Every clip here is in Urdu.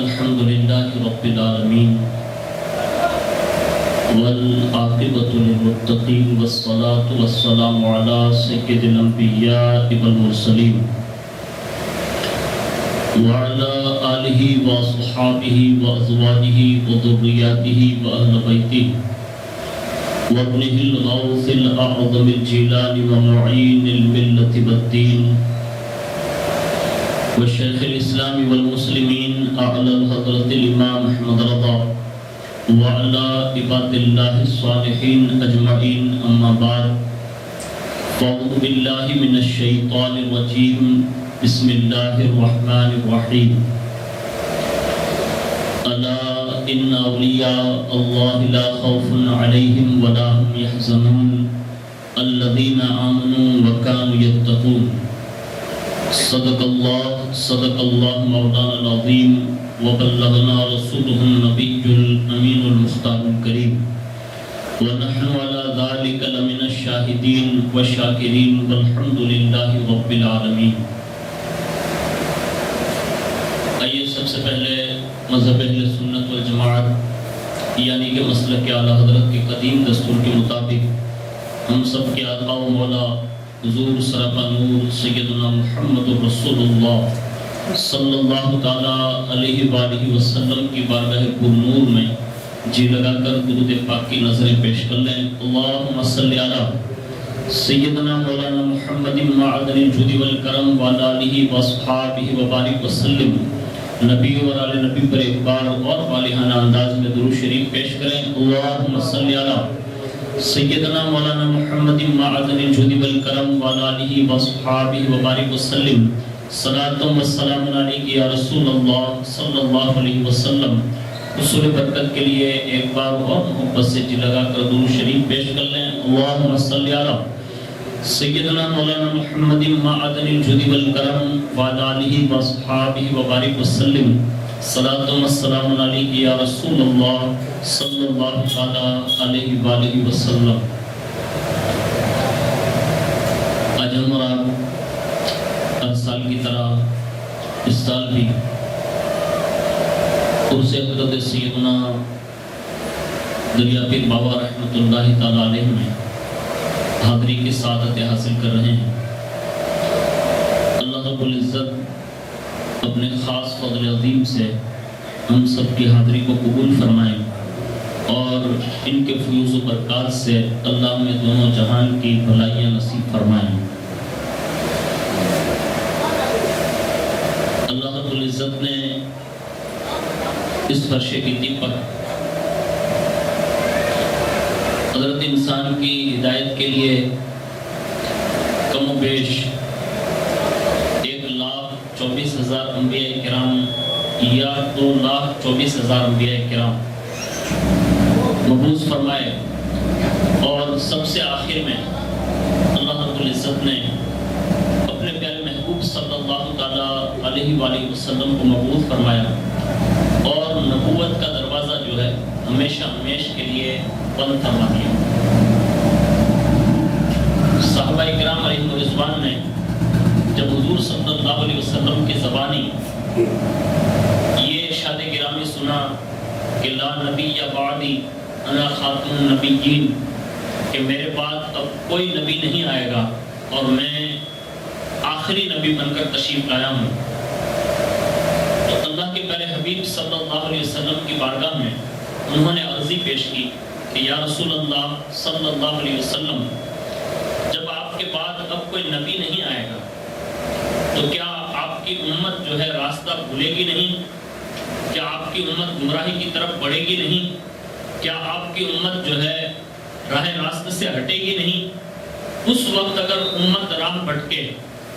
الحمد لله رب العالمين والعاقبة للمتقين والصلاة والسلام على سيد الأنبياء والمرسلين وعلى آله وصحابه وأزواجه وذرياته وأهل بيته وابنه الغوث الأعظم الجيلاني ومعين الملة والدين وشيخ الإسلام والمسلمين أعلى الحضرة الإمام أحمد رضا وعلى عباد الله الصالحين أجمعين أما بعد فأعوذ بالله من الشيطان الرجيم بسم الله الرحمن الرحيم ألا إن أولياء الله لا خوف عليهم ولا هم يحزنون الذين آمنوا وكانوا يتقون صدق الله مولانا العظيم وبلغنا رسوله النبي الأمين المختار الكريم ونحن على ذلك لمن الشاهدين والشاكرين والحمد لله رب العالمين. آئیے سب سے پہلے مذہب اہل سنت والجماعت یعنی کہ مسلک اعلیٰ حضرت کے قدیم دستور کے مطابق ہم سب کے آقا و مولا حضور سراپا نور سیدنا محمد رسول اللہ صلی اللہ تعالیٰ علیہ وآلہ وسلم کی بارگاہ پر نور میں جی لگا کر درود پاک کی نظریں پیش کر لیں. اللہم صلی علی سیدنا مولانا محمد معدن الجود والکرم وعلی آلہ واصحابہ وبارک وسلم. نبی اور آل نبی پر ایک بار اور والہانہ انداز میں درود شریف پیش کریں. اللہم صلی علی سیدنا مولانا محمد معدن الجود والکرم وعلی آلہ واصحابہ وبارک وسلم. صلاۃ و سلام علیک یا رسول اللہ صلی اللہ علیہ وسلم. حصول برکت کے لیے ایک بار اور محبت سے جی لگا کر درود شریف پیش کر لیں. اللہم صلی علی سیدنا مولانا محمد معدن الجود والکرم وعلی آلہ واصحابہ وبارک وسلم. صلاۃ و سلام علیک یا رسول اللہ صلی اللہ علیہ وآلہ وسلم. آج ہم اور آپ ہر سال کی طرح اس سال بھی عرس حضرت سیدنا دریا پیر بابا رحمۃ اللہ تعالیٰ علیہ میں حاضری کی سعادت حاصل کر رہے ہیں. اللہ رب العزت اپنے خاص فضل عظیم سے ہم سب کی حاضری کو قبول فرمائیں اور ان کے فیوز و برکات سے اللہ میں دونوں جہان کی بھلائیاں نصیب فرمائیں. اللہ رب العزت نے اس فرشے کی تیپ پر حضرت انسان کی ہدایت کے لیے کم و بیش 1,24,000 انبیاء کرام یا 2,24,000 انبیاء کرام مبعوث فرمائے اور سب سے آخر میں اللہ رب العزت نے اپنے پیارے محبوب صلی اللہ تعالیٰ علیہ وآلہ وسلم کو مبعوث فرمایا اور نبوت کا دروازہ جو ہے ہمیشہ ہمیش کے لیے بند فرما دیا. صحابہ کرام علیہ رضوان نے جب حضور صلی اللہ علیہ وسلم کی زبانی یہ ارشاد گرامی سنا کہ لا نبی یا بعدی انا خاتم النبیین، کہ میرے بعد اب کوئی نبی نہیں آئے گا اور میں آخری نبی بن کر تشریف لایا ہوں، تو اللہ کے پیارے حبیب صلی اللہ علیہ وسلم کی بارگاہ میں انہوں نے عرضی پیش کی کہ یا رسول اللہ صلی اللہ علیہ وسلم، جب آپ کے بعد اب کوئی نبی نہیں آئے گا تو کیا آپ کی امت جو ہے راستہ بھولے گی نہیں؟ کیا آپ کی امت گمراہی کی طرف بڑھے گی نہیں؟ کیا آپ کی امت جو ہے راہ راست سے ہٹے گی نہیں؟ اس وقت اگر امت راہ بھٹکے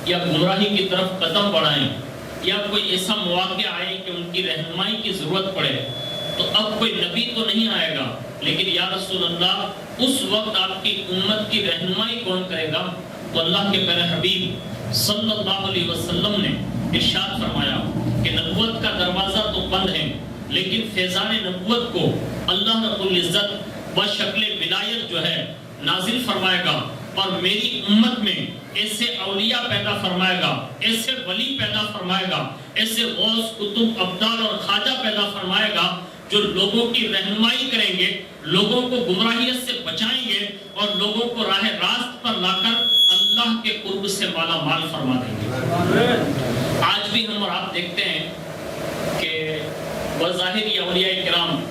یا گمراہی کی طرف قدم بڑھائیں یا کوئی ایسا مواقع آئے کہ ان کی رہنمائی کی ضرورت پڑے تو اب کوئی نبی تو نہیں آئے گا، لیکن یا رسول اللہ اس وقت آپ کی امت کی رہنمائی کون کرے گا؟ تو اللہ کے پیارے حبیب صلی اللہ علیہ وسلم نے ارشاد فرمایا کہ نبوت کا دروازہ تو بند ہے لیکن فیضان نبوت کو اللہ رب العزت بشکل ولایت جو ہے نازل فرمائے گا اور میری امت میں ایسے اولیاء پیدا فرمائے گا، ایسے ولی پیدا فرمائے گا، ایسے غوث قطب ابدال اور خواجہ لوگوں کی رہنمائی کریں گے، لوگوں کو گمراہیت سے بچائیں گے اور لوگوں کو راہ راست پر لا کر اللہ کے قرب سے مالا مال فرما دیں گے۔ آج بھی ہم اور آپ دیکھتے ہیں کہ بظاہر یہ اولیاء کرام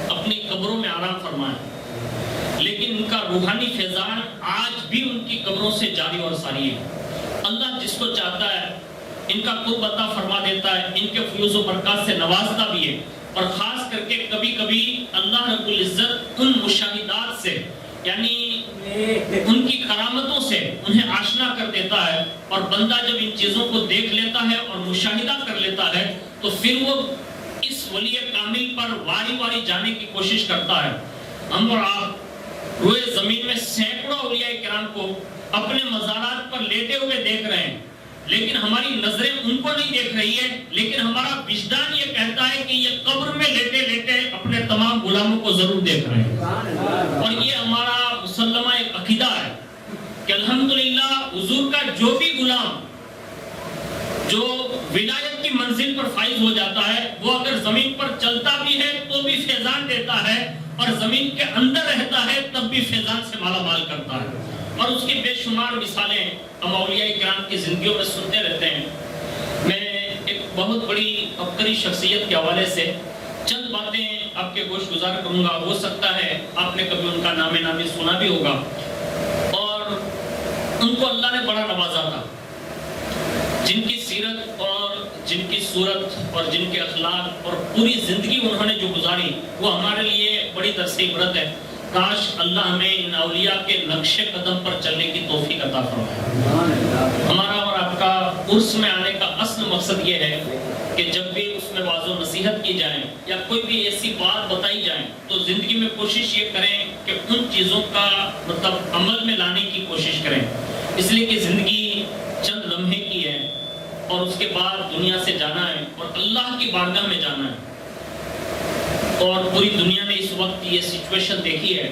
اپنی قبروں میں آرام فرمائیں، لیکن ان کا روحانی فیضان آج بھی ان کی قبروں سے جاری اور ساری ہے۔ اللہ جس کو چاہتا ہے ان کا قرب عطا فرما دیتا ہے، ان کے فیوز و برکات سے نوازتا بھی ہے، اور خاص کر کے کبھی کبھی اللہ رب العزت ان مشاہدات سے، یعنی ان کی کرامتوں سے انہیں آشنا کر دیتا ہے، اور بندہ جب ان چیزوں کو دیکھ لیتا ہے اور مشاہدہ کر لیتا ہے تو پھر وہ اس ولی کامل پر واری واری جانے کی کوشش کرتا ہے۔ ہم اور آپ روئے زمین میں سینکڑوں اولیاء کرام کو اپنے مزارات پر لیٹے ہوئے دیکھ رہے ہیں، لیکن ہماری نظریں ان کو نہیں دیکھ رہی ہے، لیکن ہمارا وجدان یہ کہتا ہے کہ یہ قبر میں لیٹے لیٹے اپنے تمام غلاموں کو ضرور دیکھ رہے ہیں۔ اور یہ ہمارا مسلمہ ایک عقیدہ ہے کہ الحمدللہ حضور کا جو بھی غلام جو ولایت کی منزل پر فائز ہو جاتا ہے، وہ اگر زمین پر چلتا بھی ہے تو بھی فیضان دیتا ہے، اور زمین کے اندر رہتا ہے تب بھی فیضان سے مالا مال کرتا ہے۔ اور اس کی بے شمار مثالیں ہم اولیاء کرام کی زندگیوں میں سنتے رہتے ہیں۔ میں ایک بہت بڑی عبقری شخصیت کے حوالے سے چند باتیں آپ کے گوش گزار کروں گا۔ ہو سکتا ہے آپ نے کبھی ان کا نام نامی سنا بھی ہوگا، اور ان کو اللہ نے بڑا نوازا تھا، جن کی سیرت اور جن کی صورت اور جن کے اخلاق اور پوری زندگی انہوں نے جو گزاری وہ ہمارے لیے بڑی درس عبرت ہے۔ کاش اللہ ہمیں ان اولیاء کے نقش قدم پر چلنے کی توفیق عطا فرمائے۔ ہمارا اور آپ کا عرس میں آنے کا اصل مقصد یہ ہے کہ جب بھی اس میں واعظ و نصیحت کی جائیں یا کوئی بھی ایسی بات بتائی جائیں تو زندگی میں کوشش یہ کریں کہ ان چیزوں کا عمل میں لانے کی کوشش کریں، اس لیے کہ زندگی چند لمحے کی ہے اور اس کے بعد دنیا سے جانا ہے اور اللہ کی بارگاہ میں جانا ہے۔ اور پوری دنیا نے اس وقت یہ سچویشن دیکھی ہے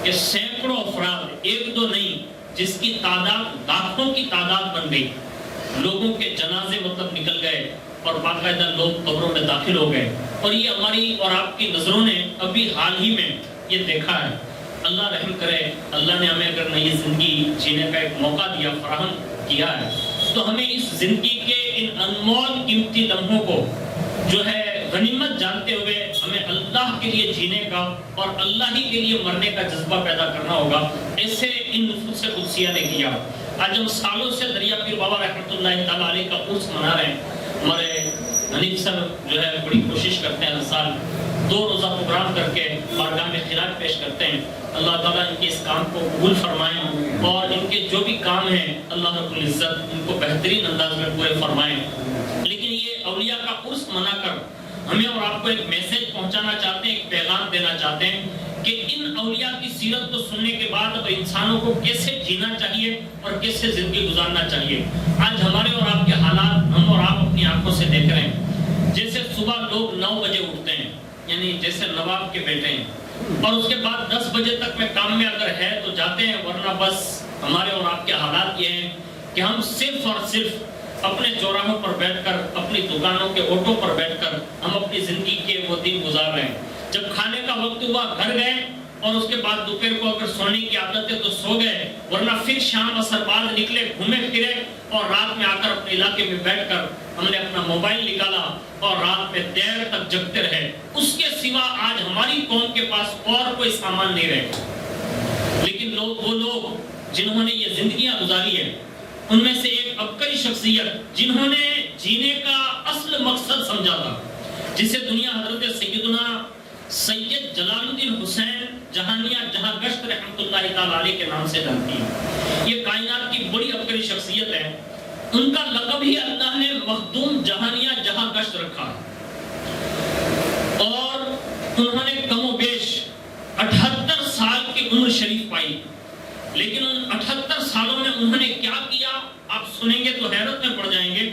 کہ سینکڑوں افراد، ایک دو نہیں، جس کی تعداد لاکھوں کی تعداد بن گئی، لوگوں کے جنازے نکل گئے اور باقاعدہ لوگ قبروں میں داخل ہو گئے، اور یہ ہماری اور آپ کی نظروں نے ابھی حال ہی میں یہ دیکھا ہے۔ اللہ رحم کرے، اللہ نے ہمیں اگر نئی زندگی جینے کا ایک موقع دیا، فراہم کیا ہے، تو ہمیں اس زندگی کے ان انمول قیمتی لمحوں کو جو ہے غنیمت جانتے ہوئے ہمیں اللہ کے لیے جینے کا اور اللہ ہی کے لیے مرنے کا جذبہ پیدا کرنا ہوگا۔ ایسے ان نفوس قدسیہ نے کیا۔ آج ہم سالوں سے دریا پیر بابا رحمۃ اللہ تعالیٰ علیہ کا عرس منا رہے ہیں۔ ہمارے حنیف صاحب جو ہے بڑی کوشش کرتے ہیں، ہر سال 2 روزہ پروگرام کر کے بارگاہ میں خراج پیش کرتے ہیں۔ اللہ تعالیٰ ان کے اس کام کو قبول فرمائیں، اور ان کے جو بھی کام ہیں اللہ رب العزت ان کو بہترین انداز میں پورے فرمائیں۔ لیکن یہ اولیاء کا عرس منا کر ہمیں اور آپ کو ایک میسج پہنچانا چاہتے ہیں، ایک پیغام دینا چاہتے ہیں کہ ان اولیاء کی سیرت کو سننے کے بعد اب انسانوں کو کیسے جینا چاہیے اور کیسے زندگی گزارنا چاہیے۔ آج ہمارے اور آپ کے حالات ہم اور آپ اپنی آنکھوں سے دیکھ رہے ہیں۔ جیسے صبح لوگ 9 بجے اٹھتے ہیں، یعنی جیسے نواب کے بیٹے ہیں، اور اس کے بعد 10 بجے تک میں کام میں اگر ہے تو جاتے ہیں، ورنہ بس ہمارے اور آپ کے حالات یہ ہیں کہ ہم صرف اور صرف اپنے چوراہوں پر بیٹھ کر، اپنی دکانوں کے آٹو پر بیٹھ کر ہم اپنی زندگی کے وہ دن گزار رہے ہیں۔ جب کھانے کا وقت ہوا گھر گئے، اور اس کے بعد دوپہر کو اگر سونے کی عادت ہے تو سو گئے، ورنہ پھر شام اثر بعد نکلے، گھومے پھرے، اور رات میں آ کر اپنے علاقے میں بیٹھ کر ہم نے اپنا موبائل نکالا اور رات میں دیر تک جگتے رہے۔ اس کے سوا آج ہماری قوم کے پاس اور کوئی سامان نہیں رہے۔ لیکن وہ لوگ جنہوں نے یہ زندگیاں گزاری ہیں، ان میں سے ایک عبقری شخصیت جنہوں نے جینے کا اصل مقصد سمجھا تھا، جسے دنیا حضرت سیدنا سید جلال الدین حسین جہانیہ جہاں گشت رحمۃ اللہ تعالیٰ علیہ کے نام سے جانتی ہے۔ یہ کائنات کی بڑی عبقری شخصیت ہے۔ ان کا لقب ہی اللہ نے مخدوم جہانیہ جہاں گشت رکھا، اور انہوں نے کم و بیش 78 سال کی عمر شریف پائی، لیکن ان 78 سالوں میں انہوں نے کیا کیا آپ سنیں گے تو حیرت میں پڑ جائیں گے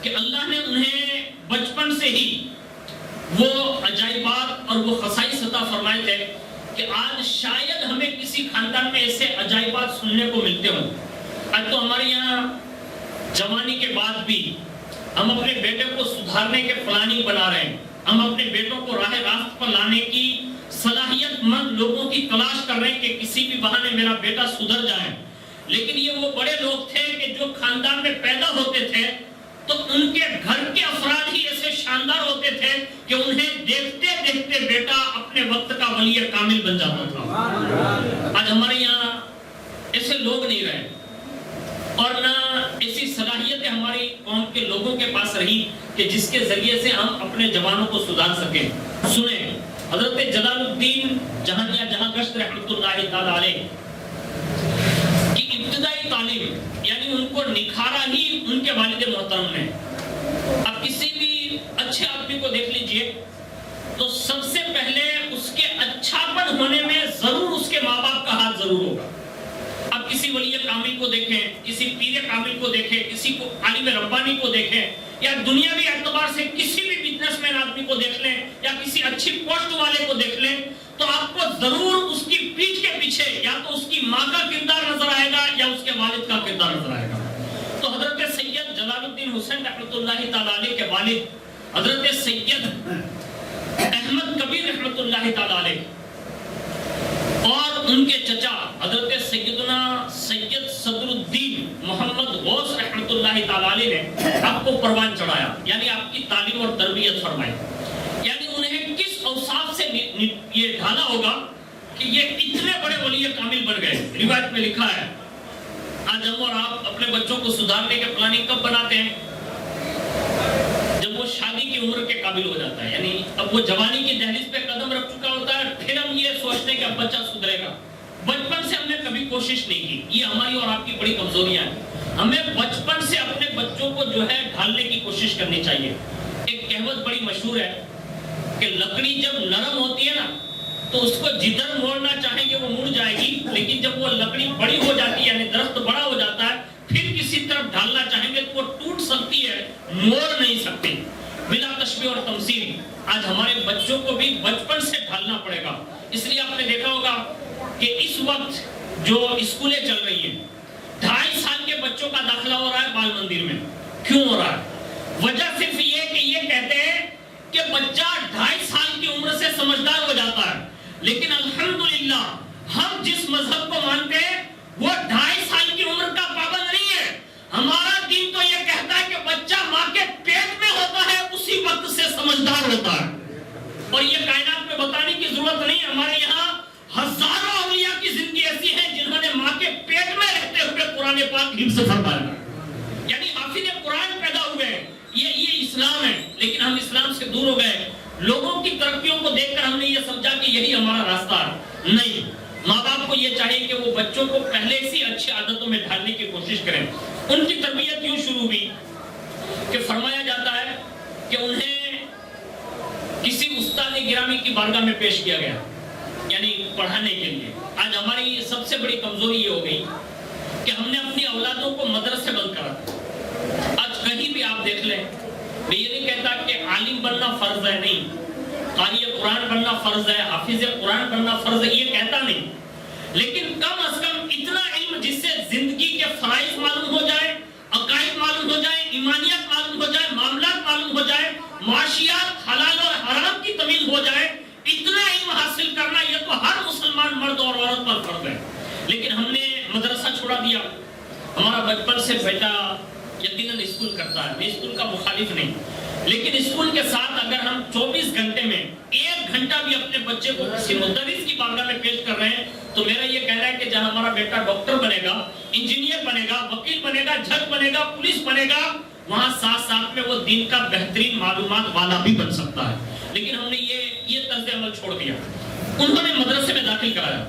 کہ اللہ نے انہیں بچپن سے ہی وہ عجائبات اور وہ خصائص عطا فرمائے تھے کہ آج شاید ہمیں کسی خاندان میں ایسے عجائبات سننے کو ملتے ہوں۔ آج تو ہمارے یہاں جوانی کے بعد بھی ہم اپنے بیٹے کو سدھارنے کے پلاننگ بنا رہے ہیں، ہم اپنے بیٹوں کو راہ راست پر لانے کی کسی بھی بہانے میرا بیٹا سدھر جائے. لیکن یہ وہ بڑے لوگ تھے کہ جو خاندان میں پیدا ہوتے تھے تو ان کے گھر کے افراد ہی ایسے شاندار ہوتے تھے کہ انہیں دیکھتے دیکھتے بیٹا اپنے وقت کا ولی کامل بن جاتا تھا. آج ہمارے یہاں ایسے لوگ نہیں رہے اور نہ ایسی صلاحیتیں ہماری قوم کے لوگوں کے پاس رہی کہ جس کے ذریعے سے ہم اپنے جوانوں کو سدھار سکیں. سنیں حضرت جلال الدین جہانیہ جہاں گشت رحمۃ اللہ تعالی علیہ کی ابتدائی تعلیم یعنی ان کو نکھارا ہی ان کے والد محترم نے. اب کسی بھی اچھے آدمی کو دیکھ لیجئے تو سب سے پہلے اس کے اچھاپن ہونے میں ضرور اس کے ماں باپ کا ہاتھ ضرور ہوگا. اب کسی ولی کامل کو دیکھیں, کسی پیر کامل کو دیکھیں, کسی کو عالم ربانی کو دیکھیں یا دنیاوی اعتبار سے کسی بھی بزنس مین آدمی کو دیکھ لیں یا کسی اچھی پوسٹ والے کو دیکھ لیں تو آپ کو ضرور اس کی پیٹھ کے پیچھے یا تو اس کی ماں کا کردار نظر آئے گا یا اس کے والد کا کردار نظر آئے گا. تو حضرت سید جلال الدین حسین رحمۃ اللہ تعالی علیہ کے والد حضرت سید احمد کبیر رحمۃ اللہ تعالی علیہ اور ان کے چچا حضرت سیدنا سید صدر الدین محمد غوث رحمۃ اللہ تعالی علیہ نے آپ کو پروان چڑھایا یعنی آپ کی تعلیم اور تربیت فرمائی. یعنی انہیں کس اوصاف سے یہ ڈھالا ہوگا کہ یہ اتنے بڑے ولی کامل بن گئے. روایت میں لکھا ہے آج ہم اور آپ اپنے بچوں کو سدھارنے کے پلاننگ کب بناتے ہیں؟ جب وہ شادی کی عمر کے قابل ہو جاتا ہے یعنی اب وہ جوانی کی دہلیز پہ قدم رکھ چکا ہوتا ہے پھر ہم یہ سوچتے ہیں کہ اب بچہ سدھرے گا. بچپن سے ہم نے کبھی کوشش نہیں کی. یہ ہماری اور آپ کی بڑی کمزوریاں ہیں. ہمیں بچپن سے اپنے بچوں کو جو ہے ڈھالنے کی کوشش کرنی چاہیے. ایک کہوت بڑی مشہور ہے کہ لکڑی جب نرم ہوتی ہے نا تو اس کو جدھر موڑنا چاہیں گے وہ مڑ جائے گی, لیکن جب وہ لکڑی بڑی ہو جاتی ہے یعنی درخت بڑا ہو جاتا ہے پھر کسی طرف ڈھالنا چاہیں گے تو وہ ٹوٹ سکتی ہے, موڑ نہیں سکتی بلا تشبیہ اور تمثیل. آج ہمارے بچوں کو بھی بچپن سے ڈھالنا پڑے گا. اس لیے آپ نے دیکھا ہوگا کہ اس وقت جو اسکولیں چل رہی ہیں 2.5 سال کے بچوں کا داخلہ ہو رہا ہے بال مندر میں. کیوں ہو رہا ہے؟ وجہ صرف یہ کہ یہ کہتے ہیں کہ بچہ 2.5 سال کی عمر سے سمجھدار ہو جاتا ہے, لیکن الحمدللہ ہم جس مذہب کو مانتے ہیں وہ 2.5 سال کی عمر کا پابند نہیں ہے. ہمارا دین تو یہ کہتا ہے کہ بچہ ماں کے پیٹ میں ہوتا ہے اسی وقت سے سمجھدار ہوتا ہے. اور یہ کائنات میں بتانے کی ضرورت نہیں, ہمارے یہاں ہزاروں اولیاء کی زندگی ایسی ہے جنہوں نے ماں کے پیٹ میں رہتے ہوئے قرآن پاک حفظ فرمایا. یعنی حافظ قرآن پیدا ہوئے. یہ اسلام ہے, لیکن ہم اسلام سے دور ہو گئے. لوگوں کی ترقیوں کو دیکھ کر ہم نے یہ سمجھا کہ یہی ہمارا راستہ ہے. نہیں, ماں باپ کو یہ چاہیے کہ وہ بچوں کو پہلے سے اچھی عادتوں میں ڈھالنے کی کوشش کریں. ان کی تربیت یوں شروع ہوئی کہ فرمایا جاتا ہے کہ انہیں کسی استاد گرامی کی بارگاہ میں پیش کیا گیا یعنی پڑھانے کے لیے. آج ہماری سب سے بڑی کمزوری یہ ہو گئی کہ ہم نے اپنی اولادوں کو مدرسے بند کرا. آج کہیں بھی آپ دیکھ لیں, میں یہ نہیں کہتا کہ عالم بننا فرض ہے, نہیں, قاری قرآن بننا فرض ہے, حافظ قرآن بننا فرض ہے, یہ کہتا نہیں, لیکن کم از کم اتنا علم جس سے زندگی کے فرائض معلوم ہو جائے, عقائد معلوم ہو جائے, ایمانیات معلوم ہو جائے, معاملات معلوم ہو جائے, معاشیات حلال اور حرام کی تمیز ہو جائے, اتنا علم حاصل کرنا یہ تو ہر مسلمان مرد اور عورت پر فرض ہے. لیکن ہم نے مدرسہ چھوڑا دیا. ہمارا بچپن سے بیٹا یقیناً اسکول کرتا ہے, میں اسکول کا مخالف نہیں, لیکن اسکول کے ساتھ اگر ہم 24 گھنٹے میں 1 گھنٹہ بھی اپنے بچے کو کسی مدرس کی بارگاہ میں پیش کر رہے ہیں تو میرا یہ کہنا ہے کہ جہاں ہمارا بیٹا ڈاکٹر بنے گا, انجینئر بنے گا, وکیل بنے گا, جج بنے گا, پولیس بنے گا, وہاں ساتھ ساتھ میں وہ دین کا بہترین معلومات والا بھی بن سکتا ہے. لیکن ہم نے یہ طرز عمل چھوڑ دیا. انہوں نے مدرسے میں داخل کرایا.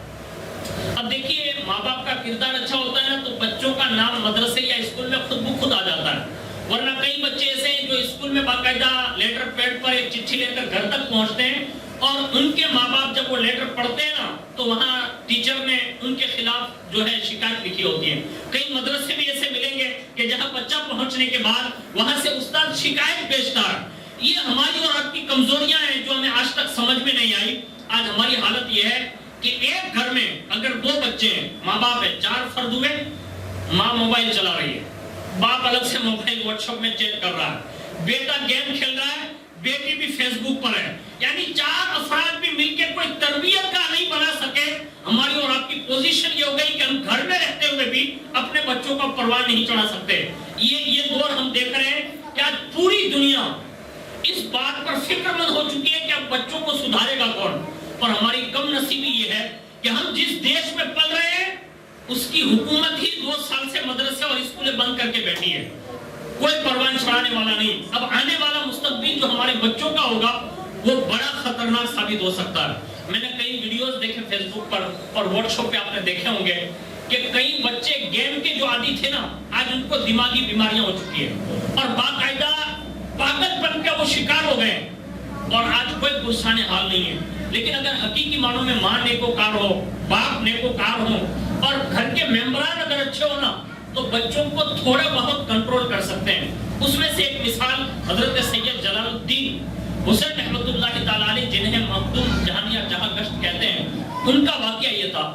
اب دیکھیے ماں باپ کا کردار اچھا ہوتا ہے نا تو بچوں کا نام مدرسے یا اسکول میں خود بخود آ جاتا ہے. ورنہ کئی بچے ایسے ہیں جو اسکول میں باقاعدہ لیٹر پیڈ پر ایک چٹھی لے کر گھر تک پہنچتے ہیں اور ان کے ماں باپ جب وہ لیٹر پڑھتے ہیں نا تو وہاں ٹیچر نے ان کے خلاف جو ہے شکایت لکھی ہوتی ہے. کئی مدرسے بھی ایسے ملیں گے کہ جہاں بچہ پہنچنے کے بعد وہاں سے استاد شکایت بھیجتا ہے. یہ ہماری اور آپ کی کمزوریاں ہیں جو ہمیں آج تک سمجھ میں نہیں آئی. آج ہماری حالت یہ ہے کہ ایک گھر میں اگر 2 بچے ہیں, ماں باپ ہیں, 4 فرد ہوئے, ماں موبائل چلا رہی ہے, باپ الگ سے موبائل واٹس ایپ میں چیٹ کر رہا ہے, بیٹا گیم کھیل رہا ہے, بیٹی بھی فیس بک پر ہے. یعنی 4 افراد بھی مل کے کوئی تربیت کا نہیں بنا سکے. ہماری اور آپ کی پوزیشن میں بھی اپنے بچوں کا پروان نہیں چڑھا سکتے. یہ دور ہم دیکھ رہے ہیں کہ آج پوری دنیا اس بات پر فکر مند ہو چکی ہے کہ اب بچوں کو سدھارے گا کون. اور ہماری کم نصیبی یہ ہے کہ ہم جس دیش میں پل رہے ہیں اس کی حکومت ہی 2 سال سے مدرسے اور اسکولیں بند کر کے بیٹھی ہے. کوئی پروان چڑھانے والا نہیں. اب آنے والا مستقبل جو ہمارے بچوں کا ہوگا وہ بڑا خطرناک ثابت ہو سکتا ہے. میں نے کئی ویڈیوز دیکھے فیس بک پر اور واٹس ایپ پہ آپ نے دیکھے ہوں گے کہ کئی بچے گیم کے جو عادی تھے نا آج ان کو دماغی بیماریاں ہو چکی ہیں اور باقاعدہ پاگل بن کے وہ شکار ہو گئے اور آج کوئی پرسان حال نہیں ہے. لیکن اگر حقیقی معنوں میں ماں نیکوکار ہو, باپ نیکوکار ہو اور گھر کے ممبران اگر اچھے ہو نا تو بچوں کو تھوڑا بہت کنٹرول کر سکتے ہیں. اس میں سے ایک مثال حضرت سید جلال الدین حسین رحمۃ اللہ تعالیٰ علیہ جنہیں مخدوم جہانیہ جہاں گشت کہتے ہیں, ان کا واقعہ یہ تھا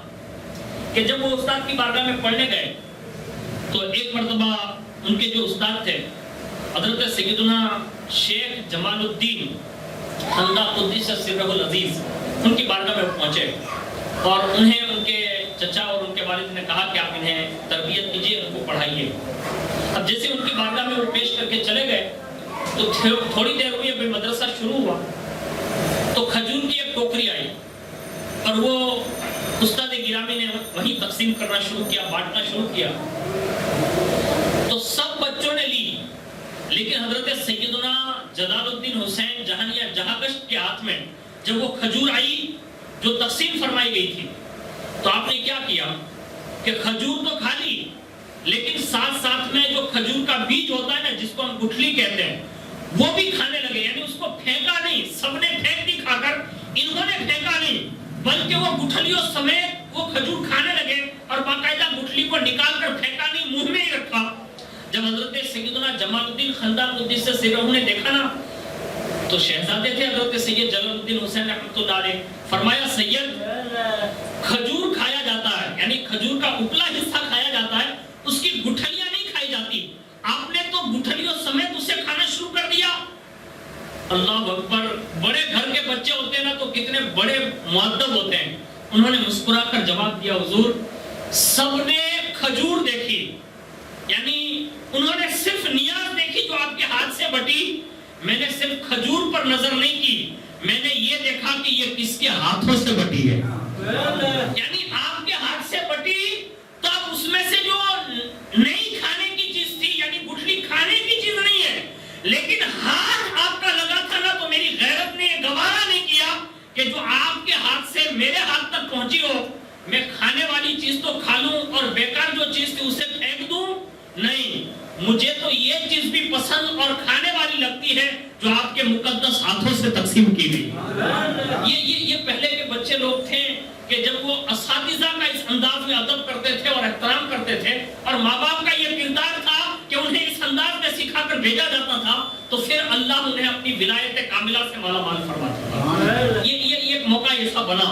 کہ جب وہ استاد کی بارگاہ میں پڑھنے گئے تو ایک مرتبہ ان کے جو استاد تھے حضرت سیدنا شیخ جمال الدین خندہ قدس سرہ العزیز ان کی بارگاہ میں پہنچے اور انہیں ان کے چچا اور ان کے والد نے کہا کہ آپ انہیں تربیت کیجیے, ان کو پڑھائیے. اب جیسے ان کی بارگاہ میں وہ پیش کر کے چلے گئے تو تھوڑی دیر ہوئی, ابھی مدرسہ شروع ہوا تو کھجور کی ایک ٹوکری آئی اور وہ استاد گرامی نے وہیں تقسیم کرنا شروع کیا, بانٹنا شروع کیا. تو سب بچوں نے لی لیکن حضرت سیدنا جلال الدین حسین جہانیہ جہاں گشت کے ہاتھ میں جب وہ کھجور آئی جو تقسیم فرمائی گئی تھی تو آپ نے کیا کیا کہ کھجور تو کھا لی لیکن ساتھ ساتھ میں جو کھجور کا بیج ہوتا ہے نا جس کو ہم گٹھلی کہتے ہیں وہ بھی کھانے لگے. یعنی اس کو پھینکا نہیں, سب نے پھینک دی کھا کر, انہوں نے پھینکا نہیں بلکہ وہ گٹھلیوں سمیت وہ کھجور کھانے لگے اور باقاعدہ گٹھلی کو نکال کر پھینکا نہیں, منہ میں ہی رکھا. جب حضرت سیدنا جمال الدین خندہ قدس سرہ نے دیکھا نا تو شہزادے تھے حضرت سید جلال الدین حسین رحمۃ اللہ علیہ, فرمایا سید کھجور کھایا جاتا ہے یعنی کھجور کا اوپلا حصہ کھایا جاتا ہے, اس کی گٹھلیاں نہیں کھائی جاتی. آپ نے تو گٹھلیوں سمیت اسے کھانا شروع کر دیا. اللہ اکبر. بڑے گھر کے بچے ہوتے ہیں نا تو کتنے بڑے مؤدب ہوتے ہیں. انہوں نے مسکرا کر جواب دیا حضور سب نے کھجور دیکھی, یعنی انہوں نے صرف نیاز دیکھی جو آپ کے ہاتھ سے بٹی, میں نے صرف کھجور پر نظر نہیں کی, میں نے یہ دیکھا کہ یہ کس کے ہاتھوں سے بٹی ہے. یعنی آپ کے ہاتھ سے بٹی تو اب اس میں سے جو نہیں کھانے کی چیز تھی یعنی گٹھلی کھانے کی چیز نہیں ہے لیکن ہاتھ آپ کا لگا تھا نا تو میری غیرت نے یہ گوارا نہیں کیا کہ جو آپ کے ہاتھ سے میرے ہاتھ تک پہنچی ہو میں کھانے والی چیز تو کھا لوں اور بیکار جو چیز تھی اسے پھینک دوں. نہیں, مجھے تو یہ چیز بھی پسند اور کھانے والی لگتی ہے جو آپ کے مقدس ہاتھوں سے تقسیم کی گئی. یہ پہلے کے بچے لوگ تھے کہ جب وہ اساتذہ کا اس انداز میں ادب کرتے تھے اور احترام کرتے تھے اور ماں باپ کا یہ کردار تھا کہ انہیں اس انداز میں سکھا کر بھیجا جاتا تھا تو پھر اللہ انہیں اپنی ولایت کاملہ سے مالا مال فرماتا تھا. یہ ایک موقع ایسا بنا.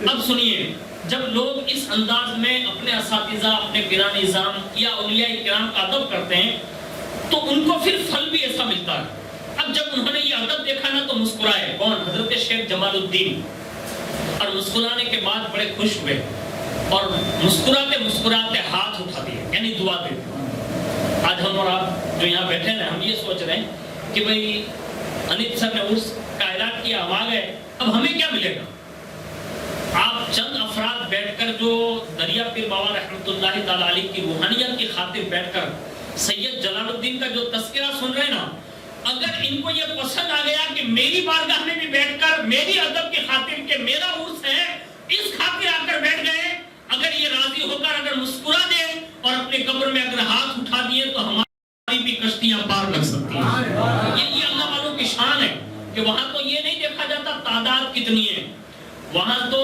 اب سنیے, جب لوگ اس انداز میں اپنے اساتذہ, اپنے پیران نظام یا اولیاء کرام کا ادب کرتے ہیں تو ان کو پھر پھل بھی ایسا ملتا ہے. اب جب انہوں نے یہ ادب دیکھا نا تو مسکرائے. کون؟ حضرت شیخ جمال الدین. اور مسکرانے کے بعد بڑے خوش ہوئے اور مسکراتے مسکراتے ہاتھ اٹھا دیے یعنی دعا دیتے. آج ہم اور آپ جو یہاں بیٹھے ہیں ہم یہ سوچ رہے ہیں کہ بھئی انیت سر نے عرس کا اعلان کیا, ہم آ گئے, اب ہمیں کیا ملے گا؟ آپ چند افراد بیٹھ کر جو دریا پیر بابا رحمۃ اللہ تعالیٰ علیہ کی روحانیت کی خاطر بیٹھ کر سید جلال الدین کا جو تذکرہ سن رہے ہیں نا, اگر ان کو یہ پسند آ گیا کہ میری بارگاہ میں بھی بیٹھ کر میری ادب کی خاطر کہ میرا عرس ہے اس خاطر آ کر بیٹھ گئے, اگر یہ راضی ہو کر اگر مسکرا دے اور اپنے قبر میں اگر ہاتھ اٹھا دیے تو ہماری بھی کشتیاں پار لگ سکتی ہیں. یہ اللہ والوں کی شان ہے کہ وہاں تو یہ نہیں دیکھا جاتا تعداد کتنی ہے, وہاں تو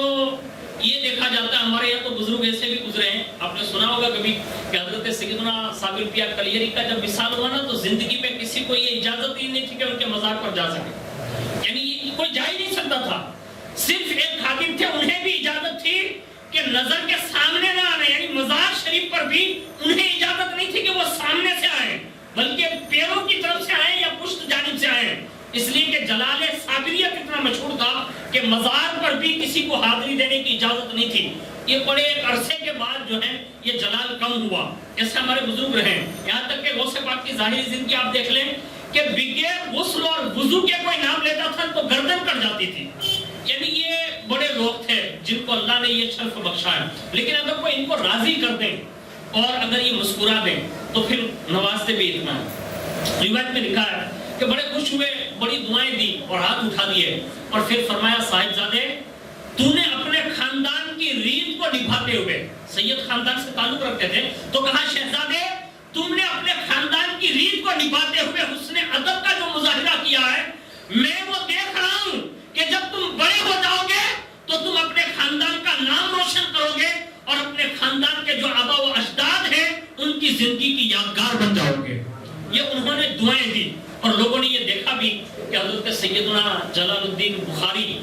یہ دیکھا جاتا ہے. ہمارے یہاں تو بزرگ ایسے بھی گزرے ہیں, آپ نے سنا ہوگا کبھی کہ حضرت سیدنا صابر پیا کلیری کا جب وصال ہوا نا تو زندگی میں کسی کو یہ اجازت ہی نہیں تھی کہ ان کے مزار پر جا سکے, یعنی کوئی جا ہی نہیں سکتا تھا. صرف ایک خادم تھے, انہیں بھی اجازت تھی کہ نظر کے سامنے نہ آنے, یعنی مزار شریف پر بھی انہیں اجازت نہیں تھی کہ وہ سامنے سے آئیں بلکہ پیروں کی طرف سے آئیں یا پشت جانب سے آئیں. اس لیے کہ جلال صابریت اتنا مشہور تھا کہ مزار پر بھی کسی کو حاضری دینے کی اجازت نہیں تھی. یہ بڑے ایک عرصے کے بعد جو ہے یہ جلال کم ہوا. ایسے ہمارے بزرگ رہے, یہاں تک کہ غوث پاک کی ظاہری زندگی آپ دیکھ لیں کہ بغیر غسل اور وضو کے کوئی نام لیتا تھا تو گردن کٹ جاتی تھی. یعنی یہ بڑے لوگ تھے جن کو اللہ نے یہ شرف بخشا ہے. لیکن اگر کوئی ان کو راضی کر دیں اور اگر یہ مسکرا دیں تو پھر نوازتے بھی اتنا ہے. روایت میں لکھا ہے کہ بڑے خوش ہوئے, بڑی دعائیں دی اور ہاتھ اٹھا دیے اور پھر فرمایا صاحبزادے تو نے اپنے خاندان کی ریت کو نبھاتے ہوئے, سید خاندان سے تعلق رکھتے تھے, تو کہا شہزادے تم نے اپنے خاندان کی ریت کو نبھاتے ہوئے حسن ادب کا جو مظاہرہ کیا ہے, میں وہ دیکھ رہا ہوں کہ جب تم بڑے ہو جاؤ گے تو تم اپنے خاندان کا نام روشن کرو گے اور اپنے خاندان کے جو آبا و اجداد ہیں ان کی زندگی کی یادگار بن جاؤ گے. یہ انہوں نے دعائیں دی اور لوگوں نے یہ دیکھا بھی کہ حضرت سیدنا جلال الدین بخاری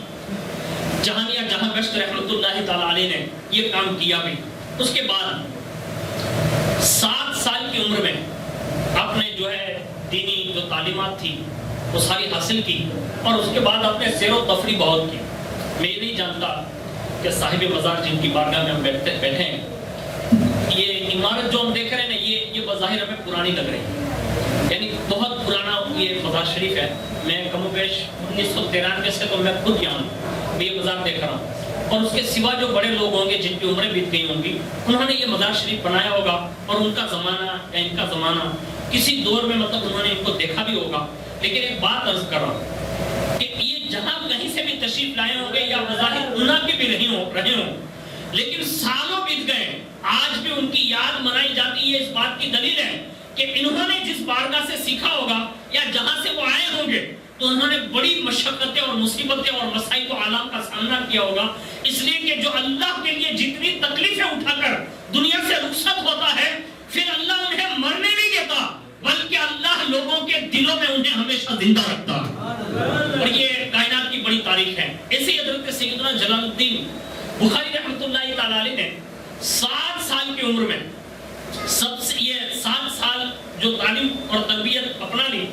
جہانیہ جہاں گشت رحمت اللہ تعالی علیہ نے یہ کام کیا بھی. اس کے بعد 7 سال کی عمر میں آپ نے جو ہے دینی جو تعلیمات تھی وہ ساری حاصل کی اور اس کے بعد آپ نے سیر و تفریح بہت کی. میں یہ نہیں جانتا کہ صاحب مزار جن کی بارگاہ میں ہم بیٹھے ہیں, یہ عمارت جو ہم دیکھ رہے ہیں نا یہ بظاہر ہمیں پرانی لگ رہی ہے, یعنی بہت پرانا یہ مزار شریف ہے. میں کم و بیش 1993 سے تو میں خود یہاں ہوں, یہ مزار دیکھ رہا ہوں. اور اس کے سوا جو بڑے لوگ ہوں گے جن کی عمریں بیت گئی ہوں گی انہوں نے یہ مزار شریف بنایا ہوگا اور ان کا زمانہ یا ان کا زمانہ کسی دور میں مطلب انہوں نے ان کو دیکھا بھی ہوگا. لیکن ایک بات عرض کر رہا ہوں کہ یہ جہاں کہیں سے بھی تشریف لائے ہوں گے یا بظاہر انہاں کے بھی رہے ہوں, لیکن سالوں بیت گئے آج بھی ان کی یاد منائی جاتی ہے. اس بات کی دلیل ہے کہ انہوں نے جس بارگاہ سے سیکھا ہوگا یا جہاں سے وہ آئے ہوں گے تو انہوں نے بڑی مشقتیں اور مصیبتیں اور مسائل و آلام کا سامنا کیا ہوگا. اس لیے کہ جو اللہ کے لیے جتنی تکلیفیں اٹھا کر دنیا سے رخصت ہوتا ہے پھر اللہ انہیں مرنے نہیں دیتا بلکہ اللہ لوگوں کے دلوں میں انہیں ہمیشہ زندہ رکھتا ہے. اور یہ کائنات کی بڑی تاریخ ہے. ایسے حضرت سیدنا جلال الدین بخاری رحمۃ اللہ تعالی علیہ نے 7 سال کی عمر میں سب سے یہ 7 سال جو تعلیم اور تربیت اپنا لی.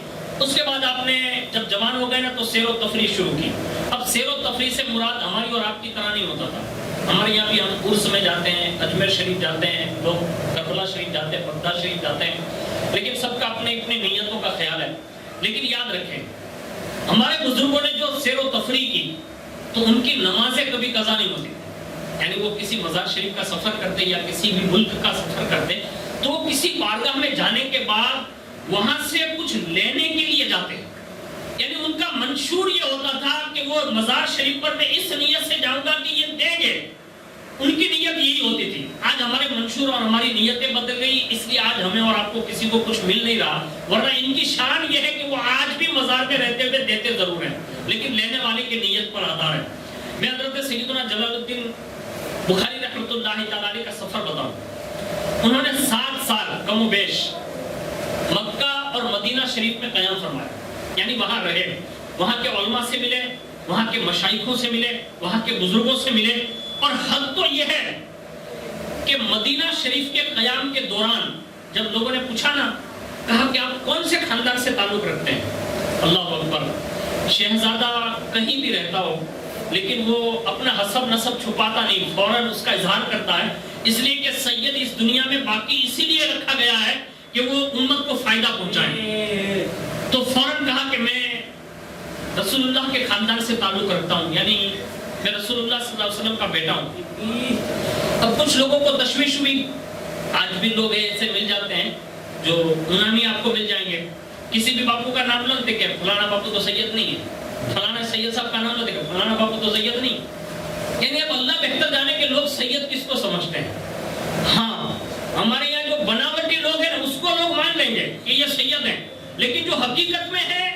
اس کے بعد آپ نے جب جوان ہو گئے نا تو سیر و تفریح شروع کی. اب سیر و تفریح سے مراد ہماری اور آپ کی طرح نہیں ہوتا تھا. ہمارے یہاں بھی ہم عرس میں جاتے ہیں, اجمیر شریف جاتے ہیں, لوگ کربلا شریف جاتے ہیں, بغداد شریف جاتے ہیں, لیکن سب کا اپنے اپنی نیتوں کا خیال ہے. لیکن یاد رکھیں ہمارے بزرگوں نے جو سیر و تفریح کی تو ان کی نمازیں کبھی قضا نہیں ہوتی. یعنی وہ کسی مزار شریف کا سفر کرتے یا کسی بھی ملک کا سفر کرتے تو وہ کسی بارگاہ میں جانے کے بعد وہاں سے کچھ لینے کے لیے جاتے. یعنی ان کا منشور یہ ہوتا تھا کہ وہ مزار شریف پر میں اس نیت سے جاؤں گا کہ یہ دیں گے. ان کی نیت یہی ہوتی تھی. آج ہمارے منشور اور ہماری نیتیں بدل گئی, اس لیے آج ہمیں اور آپ کو کسی کو کچھ مل نہیں رہا. ورنہ ان کی شان یہ ہے کہ وہ آج بھی مزار میں رہتے ہوئے دیتے ضرور ہیں لیکن لینے والے کی نیت پر آدھار ہے. میں حضرت سیدنا جلال الدین بخاری رحمۃ اللہ تعالی علیہ کا سفر بتاؤں. انہوں نے 7 سال کم و بیش مکہ اور مدینہ شریف میں قیام فرمایا. یعنی وہاں رہے, وہاں کے علماء سے ملے, وہاں کے مشائخوں سے ملے, وہاں کے بزرگوں سے ملے. اور حد تو یہ ہے کہ مدینہ شریف کے قیام کے دوران جب لوگوں نے پوچھا نا, کہا کہ آپ کون سے خاندان سے تعلق رکھتے ہیں. اللہ اکبر, شہزادہ کہیں بھی رہتا ہو لیکن وہ اپنا حسب نسب چھپاتا نہیں, فوراً اس کا اظہار کرتا ہے. اس لیے کہ سید اس دنیا میں باقی اسی لیے رکھا گیا ہے کہ وہ امت کو فائدہ پہنچائے. تو فوراً کہا کہ میں رسول اللہ کے خاندان سے تعلق رکھتا ہوں, یعنی میں رسول اللہ صلی اللہ علیہ وسلم کا بیٹا ہوں. اب کچھ لوگوں کو تشویش ہوئی. آج بھی لوگ ایسے مل جاتے ہیں جو انہی آپ کو مل جائیں گے. کسی بھی باپو کا نام لے کہ فلانا باپو تو سید نہیں ہے, فلانا سید صاحب کا نام لے کہ فلانا باپو تو سید نہیں. یعنی اب اللہ بہتر جانے کے لوگ سید کس کو سمجھتے ہیں. ہاں ہمارے یہاں جو بناوٹی لوگ ہیں اس کو لوگ مان لیں گے کہ یہ سید ہیں, لیکن جو حقیقت میں ہے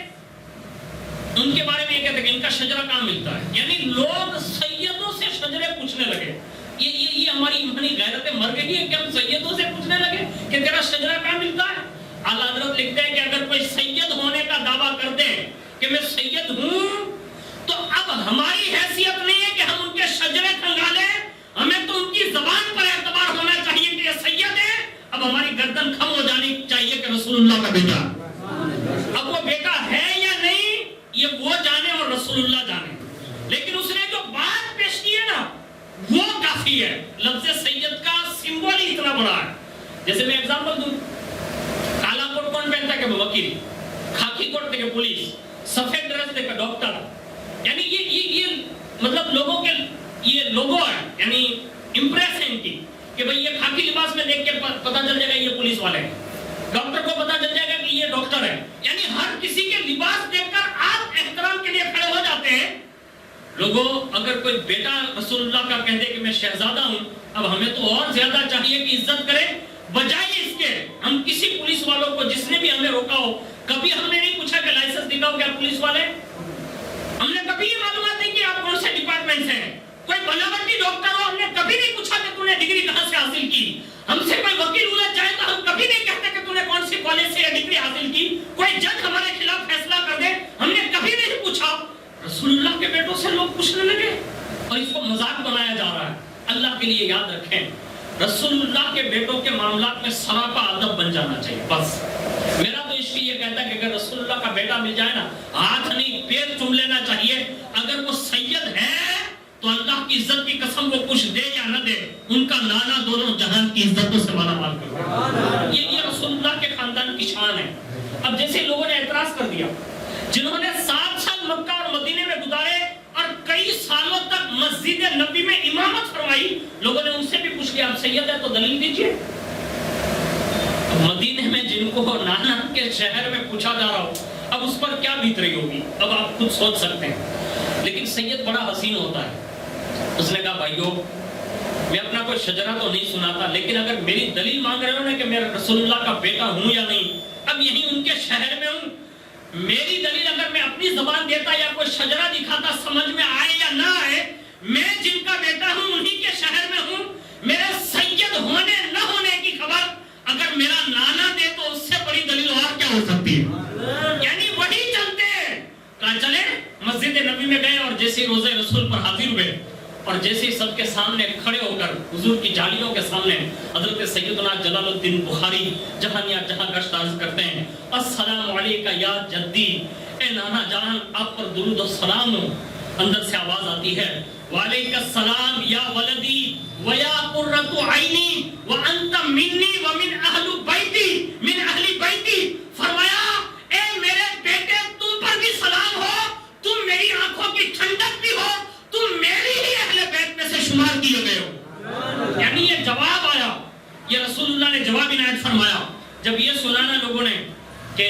ان کے بارے میں یہ کہتے ہیں کہ ان کا شجرہ کہاں ملتا ہے. یعنی لوگ سیدوں سے شجرے پوچھنے لگے. یہ ہماری ایمانی غیرت مر گئی ہے کہ ہم سیدوں سے پوچھنے لگے کہ تیرا شجرہ کہاں ملتا ہے. اعلیٰ حضرت لکھتے ہیں کہ اگر کوئی سید ہونے کا دعویٰ کر دے کہ میں سید ہوں تو اب ہماری حیثیت نہیں ہے کہ ہم ان کے شجرے کھنگالیں, ہمیں تو ان کی زبان پر اعتبار ہونا چاہیے کہ یہ سید ہے. اب ہماری گردن کھم ہو جانی چاہیے کہ رسول اللہ کا بیٹا. اب وہ بیٹا ہے یا نہیں یہ وہ جانے اور رسول اللہ جانے. لیکن اس نے جو بات پیش کی ہے نا وہ کافی ہے. لفظ سید کا سمبول ہی اتنا بڑا ہے. جیسے میں ایگزامپل دوں, کالا کوٹ کون پہنتا ہے کہ وکیل, خاکی کوٹ دیکھے پولیس, سفید ڈریس دیکھے ڈاکٹر. یعنی یہ مطلب لوگوں کے یہ لوگو ہے, یعنی امپریس ہے ان کی کہ بھئی یہ خاکی لباس میں دیکھ کے پتہ چل جائے گا یہ پولیس والے ہیں, ڈاکٹر کو پتہ چل جائے گا کہ یہ ڈاکٹر ہے. یعنی ہر کسی کے لباس دیکھ کر آپ احترام کے لیے کھڑے ہو جاتے ہیں. لوگوں اگر کوئی بیٹا رسول اللہ کا کہہ دے کہ میں شہزادہ ہوں, اب ہمیں تو اور زیادہ چاہیے کہ عزت کرے. بجائے اس کے ہم کسی پولیس والوں کو جس نے بھی ہمیں روکا ہو, کبھی ہم نے نہیں پوچھا کہ لائسنس دکھاؤ کیا پولیس والے, ہم نے کبھی یہ معلومات نہیں کہ آپ کون سے ڈپارٹمنٹ سے ہیں. کوئی بناوٹی ڈاکٹر ہو, ہم نے کبھی نہیں پوچھا کہ تو نے ڈگری کہاں سے حاصل کی. ہم سے کوئی وکیل الجھ جائے تو ہم کبھی نہیں کہتے کہ تو نے کون سی کالج سے ڈگری حاصل کی. کوئی جج ہمارے خلاف فیصلہ کر دے, ہم نے کبھی نہیں پوچھا. رسول اللہ کے بیٹوں سے لوگ پوچھنے لگے اور اس کو مذاق بنایا جا رہا ہے. اللہ کے لیے یاد رکھیں, رسول اللہ کے بیٹوں کے معاملات میں سراپا ادب بن جانا چاہیے. بس میرا تو عشق یہ کہتا ہے کہ اگر رسول اللہ کا بیٹا مل جائے نا, ہاتھ نہیں پیر چوم لینا چاہیے. اگر وہ سید ہے تو اللہ کی عزت کی قسم وہ کچھ دے یا نہ دے, ان کا نانا دونوں جہان کی عزتوں سے مالا مال کرو. یہ رسول اللہ کے خاندان کی شان ہے. اب جیسے لوگوں نے اعتراض کر دیا, جنہوں نے 7 سال مکہ اور مدینے میں گزارے اور کئی سالوں تک مسجد نبی میں امامت فرمائی, لوگوں نے ان سے بھی پوچھ لیا آپ سید ہے تو دلیل دیجئے. مدینے میں جن کو نانا کے شہر میں پوچھا جا رہا ہو, اب اس پر کیا بیت رہی ہوگی, اب آپ خود سوچ سکتے ہیں. لیکن سید بڑا حسین ہوتا ہے. اس نے کہا بھائیو, میں اپنا کوئی شجرہ تو نہیں سناتا, لیکن اگر میری دلیل مانگ رہے ہو نا کہ میں رسول اللہ کا بیٹا ہوں یا نہیں, اب یہی ان کے شہر میں ہوں, میری دلیل اگر میں اپنی زبان دیتا یا کوئی شجرہ دکھاتا, سمجھ میں آئے یا نہ آئے, میں جن کا بیٹا ہوں انہی کے شہر میں ہوں. میرے سید ہونے نہ ہونے کی خبر اگر میرا نانا دے تو اس سے بڑی دلیل اور کیا ہو سکتی ہے. یعنی وہی چلتے ہیں. کہاں چلے, مسجد نبی میں گئے اور جیسے روزے رسول پر حاضر ہوئے اور جیسے سب کے سامنے کھڑے ہو کر حضور کی جالیوں کے سامنے حضرت سیدنا جلال الدین بخاری جہاں گشت عرض کرتے ہیں, السلام علیکہ یا جدی, اے نانا جان آپ پر درود و سلام ہو. اندر سے آواز آتی ہے وعلیک السلام یا ولدی ویا قرۃ عینی وانت منی ومن اہل بیتی من اہل بیتی. فرمایا اے میرے بیٹے تم پر بھی سلام ہو, تم میری آنکھوں کی ٹھنڈک بھی ہو, تم میری ہی اہل بیت میں سے شمار کیے گئے ہو. یعنی یہ جواب آیا, یہ رسول اللہ نے جواب عنایت فرمایا. جب یہ سنانا لوگوں نے کہ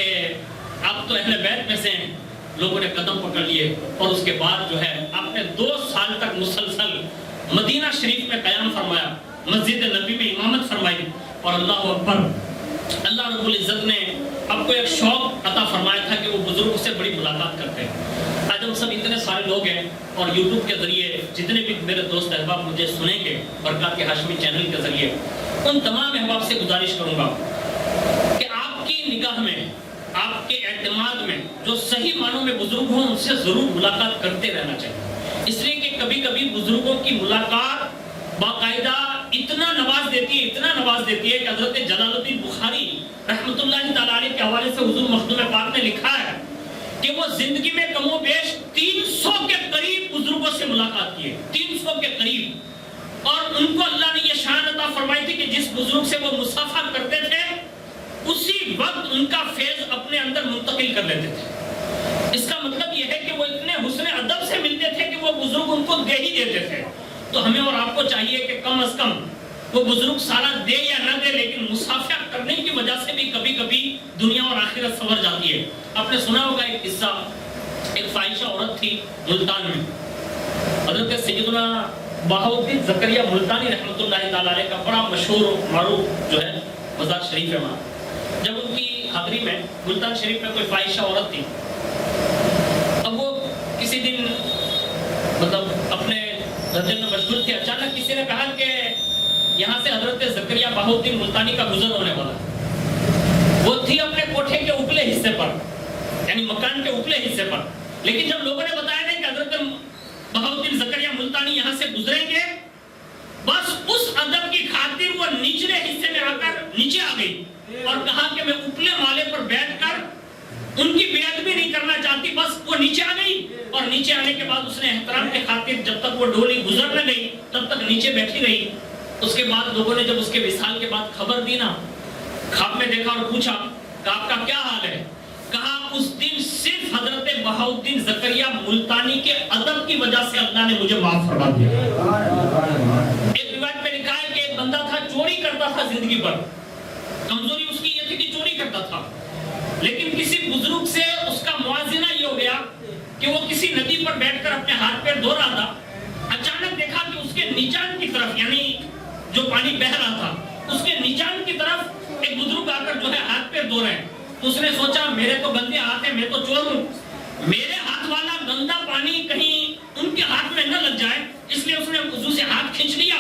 آپ تو اہل بیت میں سے ہیں, لوگوں نے قدم پکڑ لیے اور اس کے بعد جو ہے آپ نے 2 سال تک مسلسل مدینہ شریف میں قیام فرمایا, مسجد نبی میں امامت فرمائی. اور اللہ اکبر, اللہ رب العزت نے آپ کو ایک شوق عطا فرمایا تھا کہ وہ بزرگوں سے بڑی ملاقات کرتے ہیں. آج ہم سب اتنے سارے لوگ ہیں اور یوٹیوب کے ذریعے جتنے بھی میرے دوست احباب مجھے سنیں گے برکات کے ہاشمی چینل کے ذریعے, ان تمام احباب سے گزارش کروں گا کہ آپ کی نگاہ میں, آپ کے اعتماد میں جو صحیح معنوں میں بزرگ ہوں ان سے ضرور ملاقات کرتے رہنا چاہیے. اس لیے کہ کبھی کبھی بزرگوں کی ملاقات باقاعدہ اتنا نواز دیتی ہے کہ حضرت جلال الدین بخاری رحمۃ اللہ تعالی علیہ کے حوالے سے حضور مخدوم پاک نے لکھا ہے کہ وہ زندگی میں کم و بیش 300 کے قریب بزرگوں سے ملاقات کی ہے, 300 کے قریب. اور ان کو اللہ نے یہ شان عطا فرمائی تھی کہ جس بزرگ سے وہ مصافحہ کرتے تھے اسی وقت ان کا فیض اپنے اندر منتقل کر لیتے تھے. اس کا مطلب یہ ہے کہ وہ اتنے حسن ادب سے ملتے تھے کہ وہ بزرگ ان کو دے ہی دیتے تھے. تو ہمیں اور آپ کو چاہیے کہ کم از کم وہ بزرگ سارا دے یا نہ دے, لیکن مصافحہ کرنے کی وجہ سے بھی کبھی کبھی دنیا اور آخرت سنور جاتی ہے. آپ نے سنا ہوگا ایک قصہ, ایک فاحشہ عورت تھی ملتان میں, حضرت سیدنا بہاؤالدین زکریا ملتانی رحمۃ اللہ تعالی علیہ کا بڑا مشہور و معروف جو ہے مزار شریف ہے وہاں. جب ان کی حاضری میں ملتان شریف میں کوئی فاحشہ عورت تھی, اب وہ کسی دن مطلب اپنے درجے میں مشغول تھی, اچانک کسی نے کہا کہ یہاں سے حضرت زکریا بہاؤالدین ملتانی کا گزر ہونے والا. وہ تھی اپنے کوٹھے کے اوپلے حصے پر, یعنی مکان کے اوپلے حصے پر, لیکن جب لوگوں نے بتایا نہیں کہ حضرت بہاؤالدین زکریا ملتانی یہاں سے گزریں گے, بس اس ادب کی خاطر وہ نچلے حصے میں آ کر نیچے آ گئی اور کہا کہ میں اوپلے مالے پر بیٹھ کر ان کی بے ادبی نہیں کرنا چاہتی, بس وہ نیچے آ گئی اور نیچے آنے کے بعد اس نے احترام کے خاطر جب تک وہ ڈولی گزر نہ گئی تب تک نیچے بیٹھی رہی. اس کے بعد لوگوں نے جب اس کے وصال کے بعد خبر دی نا, خواب میں دیکھا اور پوچھا کہ آپ کا کیا حال ہے؟ کہا اس دن صرف حضرت بہاؤالدین زکریا ملتانی کے ادب کی وجہ سے اللہ نے مجھے معاف فرما دیا. ایک روایت میں لکھا ہے کہ ایک بندہ تھا, چوری کرتا تھا زندگی پر, کمزوری اس کی یہ تھی کہ چوری کرتا تھا, لیکن کسی بزرگ سے اس کا موازنہ یہ ہو گیا کہ وہ کسی ندی پر بیٹھ کر اپنے ہاتھ پیر دھو رہا تھا. اچانک دیکھا کہ اس کے نیچان کی طرف, یعنی جو پانی بہ رہا تھا اس کے نیچان کی طرف ایک بزرگ آ کر جو ہے ہاتھ پیر دھو رہے ہیں. تو اس نے سوچا میرے تو گندے ہاتھ ہیں, میں تو چور ہوں, میرے ہاتھ والا گندا پانی کہیں ان کے ہاتھ میں نہ لگ جائے, اس لیے اس نے وضو سے ہاتھ کھینچ لیا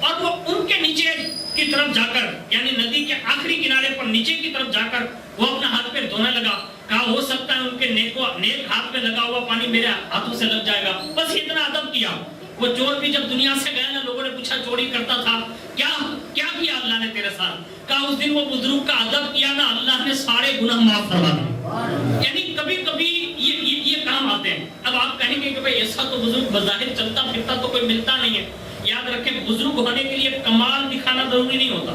اور وہ ان کے نیچے کی طرف جا کر, یعنی ندی کے آخری کنارے پر نیچے کی طرف جا کر وہ اپنا ہاتھ پیر دھونے لگا. کہا ہو سکتا ہے ان کے نیک ہاتھ میں لگا ہوا پانی میرے ہاتھوں سے لگ جائے گا. بس اتنا ادب کیا. وہ چور بھی جب دنیا سے گیا نا, لوگوں نے پوچھا چوری کرتا تھا, کیا کیا اللہ نے تیرے ساتھ؟ کہا اس دن وہ بزرگ کا ادب کیا نا, اللہ نے سارے گناہ معاف فرما دیے. یعنی کبھی کبھی یہ کام آتے ہیں. اب آپ کہیں گے کہ بھئی ایسا تو بزرگ بظاہر چلتا پھرتا تو کوئی ملتا نہیں ہے. یاد رکھیں, بزرگ ہونے کے لیے کمال دکھانا ضروری نہیں ہوتا,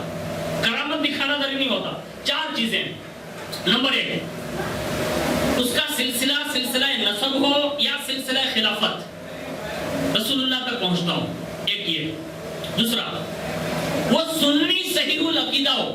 کرامت دکھانا ضروری نہیں ہوتا. 4 چیزیں. نمبر 1, اس کا سلسلہ نسب ہو یا سلسلہ خلافت, رسول اللہ تک پہنچتا ہو, ایک یہ. دوسرا, وہ سنی صحیح العقیدہ ہو,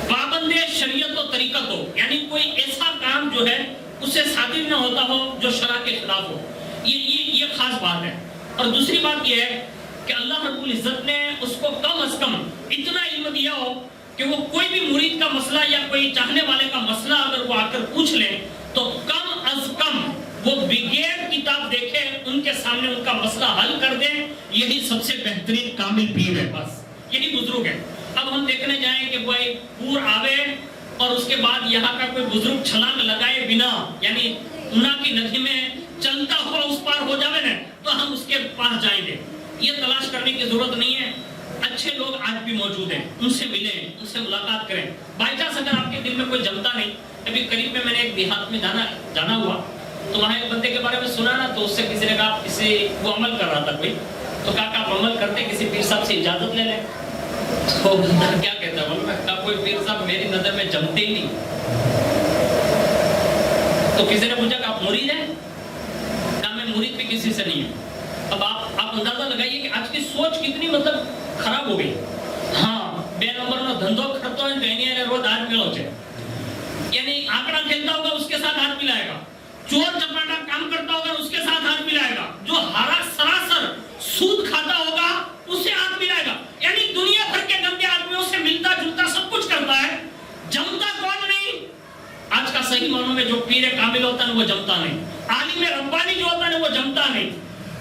پابند شریعت و طریقت ہو, یعنی کوئی ایسا کام جو ہے اس سے صادر نہ ہوتا ہو جو شرع کے خلاف ہو. یہ خاص بات ہے. اور دوسری بات یہ ہے کہ اللہ رب العزت نے اس کو کم از کم اتنا علم دیا ہو کہ وہ کوئی بھی مرید کا مسئلہ یا کوئی چاہنے والے کا مسئلہ اگر وہ آ کر پوچھ لے تو کم از کم وہ بغیر کتاب دیکھے ان کے سامنے ان کا مسئلہ حل کر دیں. یہی سب سے بہترین کامل پیر ہے, بس یہی بزرگ ہے. اب ہم دیکھنے جائیں کہ کوئی پور آوے اور اس کے بعد یہاں کا کوئی بزرگ چھلانگ لگائے بنا, یعنی انا کی ندی میں چلتا ہوا اس پار ہو جاوے نا, تو ہم اس کے پاس جائیں گے. یہ تلاش کرنے کی ضرورت نہیں ہے. اچھے لوگ آج بھی موجود ہیں, ان سے ملیں, ان سے ملاقات کریں. بائی چانس اگر آپ کے دل میں کوئی جمتا نہیں, ابھی قریب میں نے ایک دیہات میں جانا ہوا تو وہاں ایک بندے کے بارے میں سنا نا, تو اس سے کسی نے کہا, وہ عمل کر رہا تھا کوئی, تو کہا کہ آپ عمل کرتے کسی پیر صاحب سے اجازت لے لیں. تو بندہ کیا کہتا ہے, میں کہا کوئی پیر صاحب میری نظر میں جمتے ہی نہیں. تو کسی نے پوچھا کہ آپ مرید ہیں؟ کہا میں مرید بھی کسی سے نہیں ہوں. اب آپ اندازہ لگائیے کہ آج کی سوچ کتنی مطلب خراب ہو گئی. ہاں, بے نمبر نو دھندو کرتا ہے, بہنیاں نے روز ہاتھ ملاؤ چھے, یعنی آنکڑا کھیلتا ہوگا اس کے ساتھ ہاتھ ملائے گا, چور چپاٹا کام کرتا ہوگا اس کے ساتھ ہاتھ ملائے گا, جو ہرا سراسر سود کھاتا ہوگا اسے ہاتھ ملائے گا. یعنی دنیا بھر کے گندے آدمیوں سے ملتا جلتا سب کچھ کرتا ہے, جمتا کون نہیں. آج کا صحیح معنوں میں جو پیر کامل ہوتا ہے وہ جمتا نہیں, عالم ربانی جو ہوتا ہے وہ جمتا نہیں.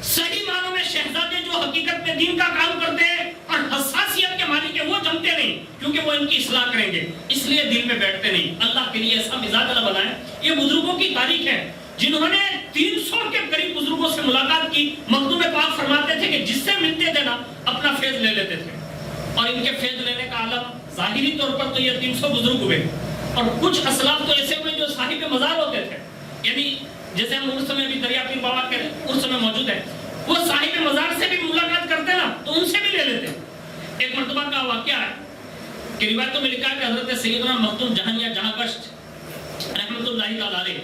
صحیح معنوں میں شہزادے جو حقیقت میں دین کا کام کرتے ہیں اور حساسیت کے مالک ہیں وہ جمتے نہیں, کیونکہ وہ ان کی اصلاح کریں گے, اس لیے دل میں بیٹھتے نہیں. اللہ کے لیے ایسا مزاج نہ بنائیں. یہ بزرگوں کی تاریخ ہے جنہوں نے 300 کے قریب بزرگوں سے ملاقات کی. مخدوم پاک فرماتے تھے کہ جس سے ملتے تھے نا اپنا فیض لے لیتے تھے, اور ان کے فیض لینے کا عالم ظاہری طور پر تو یہ 300 بزرگ ہوئے, اور کچھ اسلاف تو ایسے ہوئے جو صاحب مزار ہوتے تھے. یعنی جیسے ہم عرس میں بھی دریا پیر بابا کے عرس میں موجود ہیں, وہ صاحب مزار سے بھی ملاقات کرتے نا تو ان سے بھی لے لیتے. ایک مرتبہ کا واقعہ ہے کہ روایتوں میں لکھا ہے کہ حضرت سیدنا مخدوم جہانیہ جہاں گشت رحمت اللہ تعالی علیہ,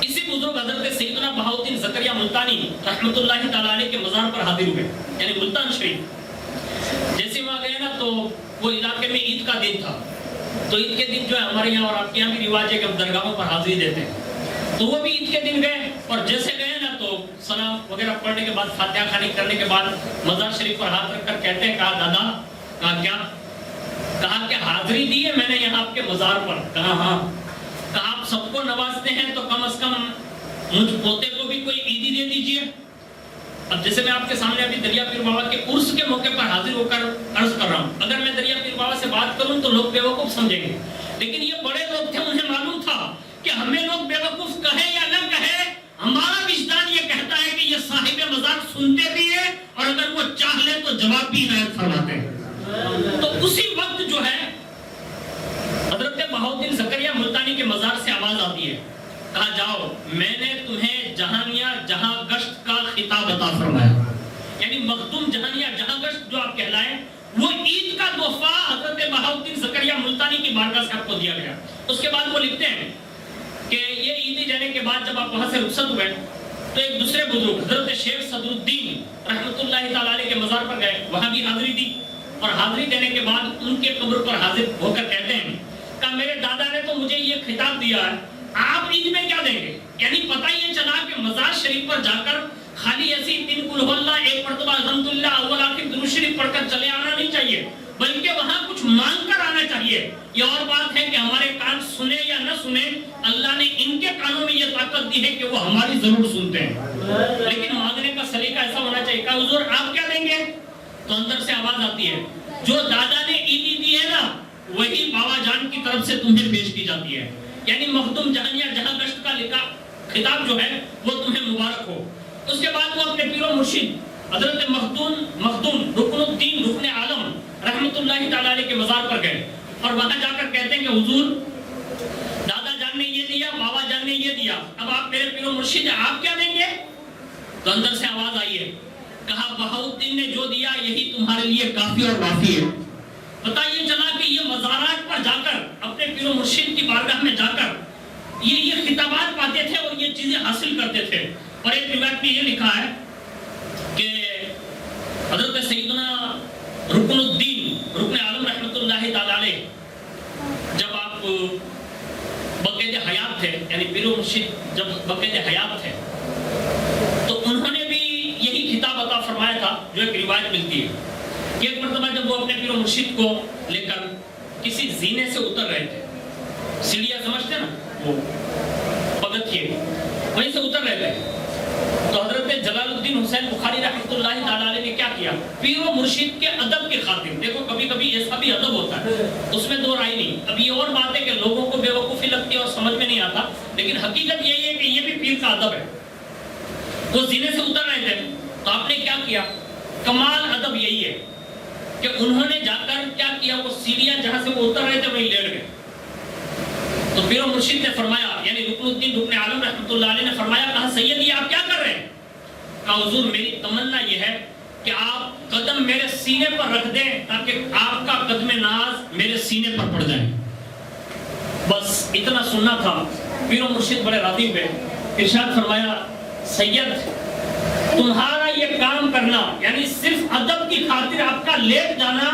اسی بزرگ حضرت سیدنا بہاؤالدین زکریا ملتانی رحمت اللہ تعالی علیہ کے مزار پر حاضر ہوئے, یعنی ملتان شریف. جیسے وہاں گئے نا تو وہ علاقے میں عید کا دن تھا, تو عید کے دن جو ہے ہمارے یہاں اور آپ کے یہاں بھی رواج ہے کہ ہم درگاہوں پر حاضری دیتے ہیں. تو وہ بھی عید کے دن گئے, اور جیسے گئے نا تو سلام وغیرہ پڑھنے کے بعد فاتحہ خوانی کرنے کے بعد مزار شریف پر ہاتھ رکھ کر کہتے ہیں, کہا دادا, کہا کیا, کہا کہ حاضری دی ہے میں نے یہاں آپ کے مزار پر. کہا ہاں. کہا آپ سب کو نوازتے ہیں تو کم از کم مجھ پوتے کو بھی کوئی عیدی دے دیجئے. اب جیسے میں آپ کے سامنے ابھی دریا پیر بابا کے عرس کے موقع پر حاضر ہو کر عرض کر رہا ہوں, اگر میں دریا پیر بابا سے بات کروں تو لوگ بیوقوف سمجھیں گے, لیکن یہ بڑے لوگ تھے, انہیں معلوم تھا کہ ہمیں لوگ بیوقوف کہیں یا نہ کہیں, ہمارا وجدان یہ کہتا ہے کہ یہ صاحب مزار سنتے بھی ہیں اور اگر وہ چاہ لے تو جواب بھی عنایت فرماتے ہیں. تو اسی وقت جو ہے حضرت بہاؤالدین زکریا ملتانی کے مزار سے آواز آتی ہے, کہا جاؤ میں نے تمہیں جہانیہ جہاں گشت کا خطاب عطا فرمایا. یعنی مخدوم جہانیہ جہاں گشت جو آپ کہلائیں وہ عید کا تحفہ حضرت بہاؤالدین زکریا ملتانی کی بارگاہ سے آپ کو دیا گیا. اس کے بعد وہ لکھتے ہیں کہ یہ عیدی جانے کے بعد جب آپ وہاں سے رخصت ہوئے تو ایک دوسرے بزرگ حضرت شیخ صدر الدین رحمۃ اللہ تعالی علیہ کے مزار پر گئے, وہاں بھی حاضری دی, اور حاضری دینے کے بعد ان کے قبر پر حاضر ہو کر کہتے ہیں کہ میرے دادا نے تو مجھے یہ خطاب دیا ہے, آپ عید میں کیا دیں گے؟ یعنی پتہ یہ چلا کہ مزار شریف پر جا کر خالی ایسی 3 قل ہو اللہ, ایک مرتبہ الحمدللہ اول آخر درود شریف پڑھ کر چلے آنا نہیں چاہیے, بلکہ وہاں کچھ مانگ کر آنا چاہیے. یہ اور بات ہے کہ ہمارے کان سنے یا نہ سنے, اللہ نے ان کے کانوں میں یہ طاقت دی ہے کہ وہ ہماری ضرور سنتے ہیں, لیکن مانگنے کا سلیقہ ایسا ہونا چاہیے. کہ حضور آپ کیا دیں گے؟ تو اندر سے آواز آتی ہے جو دادا نے عیدی دی ہے نا وہی بابا جان کی طرف سے تمہیں پیش کی جاتی ہے. یعنی مخدوم جہانیہ جہاں گشت کا لکھا خطاب جو ہے وہ تمہیں مبارک ہو. اس کے بعد وہ اپنے پیر و مرشد حضرت مخدوم رکن الدین رکن عالم رحمت اللہ تعالی علیہ کے مزار پر گئے, اور وہاں جا کر کہتے ہیں کہ حضور دادا جان نے یہ دیا, بابا جان نے یہ دیا, اب آپ میرے پیر و مرشد ہیں, آپ کیا دیں گے؟ تو اندر سے آواز آئی ہے, کہا بہاؤالدین نے جو دیا یہی تمہارے لیے کافی اور وافی ہے. پتہ یہ چلا کہ یہ مزارات پر جا کر اپنے پیر و مرشد کی بارگاہ میں جا کر یہ خطابات پاتے تھے اور یہ چیزیں حاصل کرتے تھے. اور ایک روایت میں یہ لکھا ہے کہ حضرت سیدنا رکن الدین رکن عالم رحمت اللہ تعالی علیہ جب آپ بقید حیات تھے, یعنی پیر و مرشد جب بقید حیات تھے, تو انہوں نے بھی یہی خطاب عطا فرمایا تھا جو ایک روایت ملتی ہے. ایک مرتبہ جب وہ اپنے پیر و مرشد کو لے کر کسی زینے سے اتر رہے تھے, سیڑھیاں سمجھتے نا وہ پگتھیے, وہیں سے اتر رہے تھے, تو حضرت جلال الدین حسین بخاری رحمۃ اللہ تعالی علیہ نے کیا کیا, پیر و مرشد کے ادب کی خاطر, دیکھو کبھی کبھی ایسا بھی ادب ہوتا ہے, اس میں دو رائے نہیں. اب یہ اور بات ہے کہ لوگوں کو بے وقوفی لگتی ہے اور سمجھ میں نہیں آتا, لیکن حقیقت یہی ہے کہ یہ بھی پیر کا ادب ہے. وہ زینے سے اتر رہے تھے, تو آپ نے کیا کیا, کمال ادب یہی ہے کہ انہوں نے جا کر کیا کیا, وہ سیڑھیاں جہاں سے وہ اتر رہے تھے وہیں لیٹ گئے. تو پیر و مرشد نے فرمایا, یعنی رکن الدین رکن عالم رحمۃ اللہ علیہ نے فرمایا, کہا سیدی آپ کیا کر رہے ہیں؟ کہا حضور میری تمنا یہ ہے کہ آپ قدم میرے سینے پر رکھ دیں تاکہ آپ کا قدم ناز میرے سینے پر پڑ جائے. بس اتنا سننا تھا. پیر و مرشد بڑے راضی ہوئے, ارشاد فرمایا سید تمہارا یہ کام کرنا, یعنی صرف ادب کی خاطر آپ کا لیٹ جانا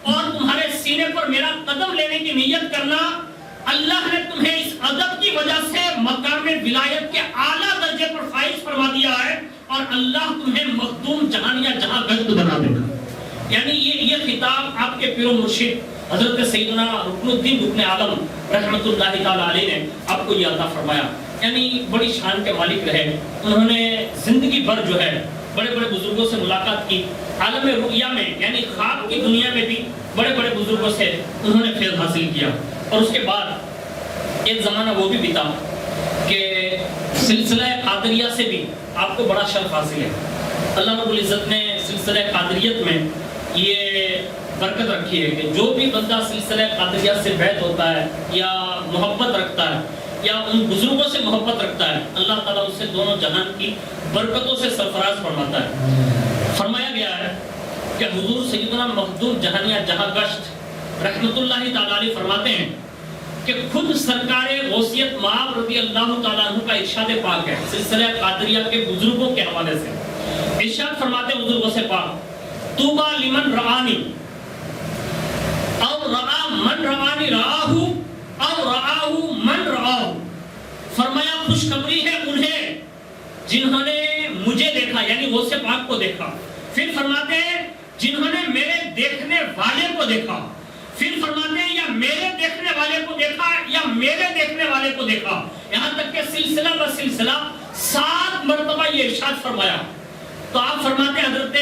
اور تمہارے سینے پر میرا قدم لینے کی نیت کرنا, اللہ نے تمہیں اس ادب کی وجہ سے مقام ولایت کے اعلیٰ درجے پر فائز فرما دیا ہے, اور اللہ تمہیں مخدوم جہانیہ جہاں گشت بنا دے گا. یعنی یہ خطاب آپ کے پیر و مرشد حضرت سیدنا رکن الدین رکن عالم رحمت اللہ تعالی علیہ نے آپ کو یہ عطا فرمایا. یعنی بڑی شان کے مالک رہے, انہوں نے زندگی بھر جو ہے بڑے بڑے بزرگوں سے ملاقات کی, عالم رؤیا میں یعنی خواب کی دنیا میں بھی بڑے بڑے بزرگوں سے انہوں نے فیض حاصل کیا. اور اس کے بعد ایک زمانہ وہ بھی بیتا کہ سلسلہ قادریہ سے بھی آپ کو بڑا شرف حاصل ہے. اللہ رب العزت نے سلسلہ قادریت میں یہ برکت رکھی ہے کہ جو بھی بندہ سلسلہ قادریہ سے بیعت ہوتا ہے یا محبت رکھتا ہے یا ان بزرگوں سے محبت رکھتا ہے, اللہ تعالیٰ اس سے دونوں جہان کی برکتوں سے سرفراز فرماتا ہے. فرمایا گیا ہے کہ حضور سیدنا مخدوم جہانیہ جہاں گشت رحمت اللہ تعالی علیہ فرماتے ہیں کہ خود سرکار غوثیت مآب رضی اللہ تعالیٰ عنہ کا ارشاد پاک ہے سلسلہ قادریہ کے بزرگوں کے حوالے سے. ارشاد فرماتے ہیں حضور غوث پاک, طوبیٰ لمن رآنی او رآ من رآنی رآہ او رآہ من رآہ. فرمایا خوشخبری ہے انہیں جنہوں نے مجھے دیکھا, یعنی غوث پاک کو دیکھا. پھر فرماتے ہیں جنہوں نے میرے دیکھنے والے کو دیکھا. پھر فرماتے ہیں یا میرے دیکھنے والے کو دیکھا یا میرے دیکھنے والے کو دیکھا. یہاں تک کہ سلسلہ بہ سلسلہ 7 مرتبہ یہ ارشاد فرمایا. تو آپ فرماتے ہیں حضرت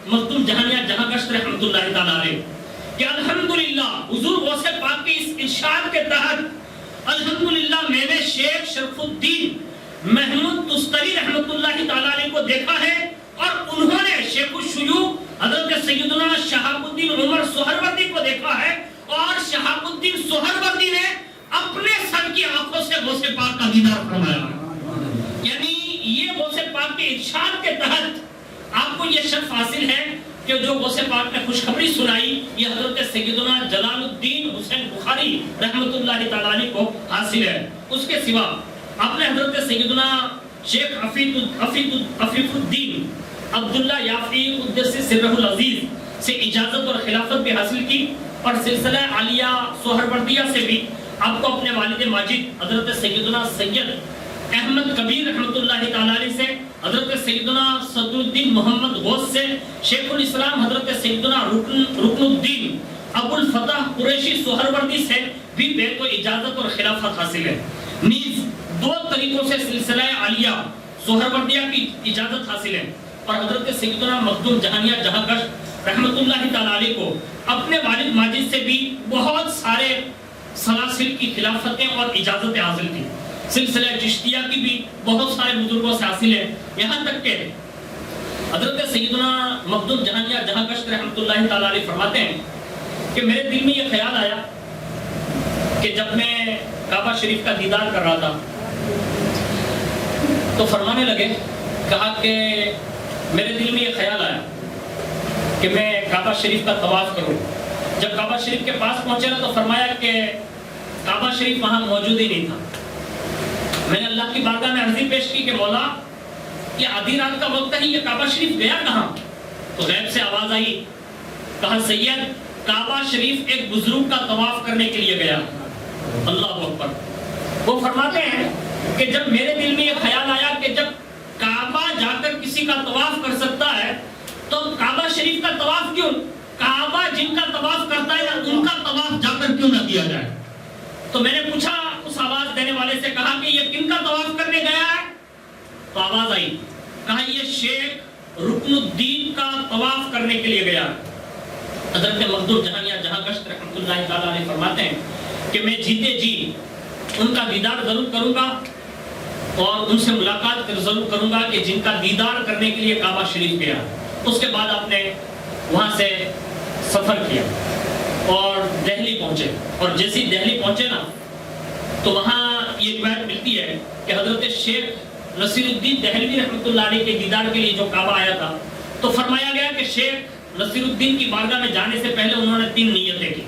مخدوم جہانیہ جہاں گشت رحمت اللہ تعالی علیہ کہ الحمدللہ حضور غوث پاک کی اس ارشاد کے تحت الحمدللہ میں نے شیخ شرف الدین محمود تستری رحمت اللہ تعالی علیہ کو دیکھا ہے, اور انہوں نے شیخ الشیوخ حضرت سیدنا شہاب الدین عمر سہروردی کو دیکھا ہے, اور شہاب الدین سہروردی نے اپنے سر کی آنکھوں سے غوث پاک کا دیدار فرمایا. یعنی یہ غوث پاک کے ارشاد کے تحت آپ کو یہ شرف حاصل ہے کہ جو غوث پاک نے خوشخبری سنائی یہ حضرت سیدنا جلال الدین حسین بخاری رحمت اللہ تعالیٰ عنہ کو حاصل ہے. اس کے سوا آپ نے حضرت سیدنا شیخ عفیف الدین عبداللہ یافعی قدس سرہ العزیز سے اجازت اور خلافت بھی حاصل کی اور سلسلہ عالیہ سہروردیہ سے بھی آپ کو اپنے والد ماجد حضرت سیدنا سید احمد کبیر رحمت اللہ تعالیٰ علیہ سے، حضرت سیدنا صدر الدین محمد غوث سے، شیخ الاسلام حضرت سیدنا رکن الدین ابو الفتح قریشی سہروردی سے بھی بیعت و اجازت اور خلافت حاصل ہے. نیز دو طریقوں سے سلسلہ عالیہ سہروردیہ کی اجازت حاصل ہے اور حضرت سیدنا مخدوم جہانیہ جہاں گشت رحمت اللہ تعالیٰ علیہ کو اپنے والد ماجد سے بھی بہت سارے سلاسل کی خلافتیں اور اجازتیں حاصل تھی. سلسلہ چشتیہ کی بھی بہت سارے بزرگوں سے حاصل ہے. یہاں تک کہ حضرت سیدنا مخدوم جہانیہ جہاں گشت رحمت اللہ تعالیٰ علیہ فرماتے ہیں کہ میرے دل میں یہ خیال آیا کہ جب میں کعبہ شریف کا دیدار کر رہا تھا تو فرمانے لگے، کہا کہ میرے دل میں یہ خیال آیا کہ میں کعبہ شریف کا طواف کروں. جب کعبہ شریف کے پاس پہنچے نا تو فرمایا کہ کعبہ شریف وہاں موجود ہی نہیں تھا. میں نے اللہ کی بارگاہ میں عرضی پیش کی کہ مولا یہ آدھی رات کا وقت ہے، یہ کعبہ شریف گیا کہاں؟ تو غیب سے آواز آئی، کہا سید کعبہ شریف ایک بزرگ کا طواف کرنے کے لیے گیا. اللہ اکبر. وہ فرماتے ہیں کہ جب میرے دل میں یہ خیال آیا کہ جب کعبہ جا کر کسی کا طواف کر سکتا ہے تو کعبہ شریف کا طواف کیوں، کعبہ جن کا طواف کرتا ہے ان کا طواف جا کر کیوں نہ کیا جائے. تو میں نے پوچھا اس آواز دینے والے سے، کہا کہ یہ کن کا طواف کرنے گیا ہے؟ تو آواز آئی، کہا یہ شیخ رکن الدین کا طواف کرنے کے لیے گیا. حضرت مخدوم جہانیہ جہاں گشت رحمت اللہ تعالیٰ علیہ فرماتے ہیں کہ میں جیتے جی ان کا دیدار ضرور کروں گا اور ان سے ملاقات ضرور کروں گا کہ جن کا دیدار کرنے کے لیے کعبہ شریف گیا. اس کے بعد آپ نے وہاں سے سفر کیا اور دہلی پہنچے، اور جیسے دہلی پہنچے نا تو وہاں یہ روایت ملتی ہے کہ حضرت شیخ نصیر الدین دہلوی رحمت اللہ علیہ کے دیدار کے لیے جو کعبہ آیا تھا تو فرمایا گیا کہ شیخ نصیر الدین کی بارگاہ میں جانے سے پہلے انہوں نے 3 نیتیں کی.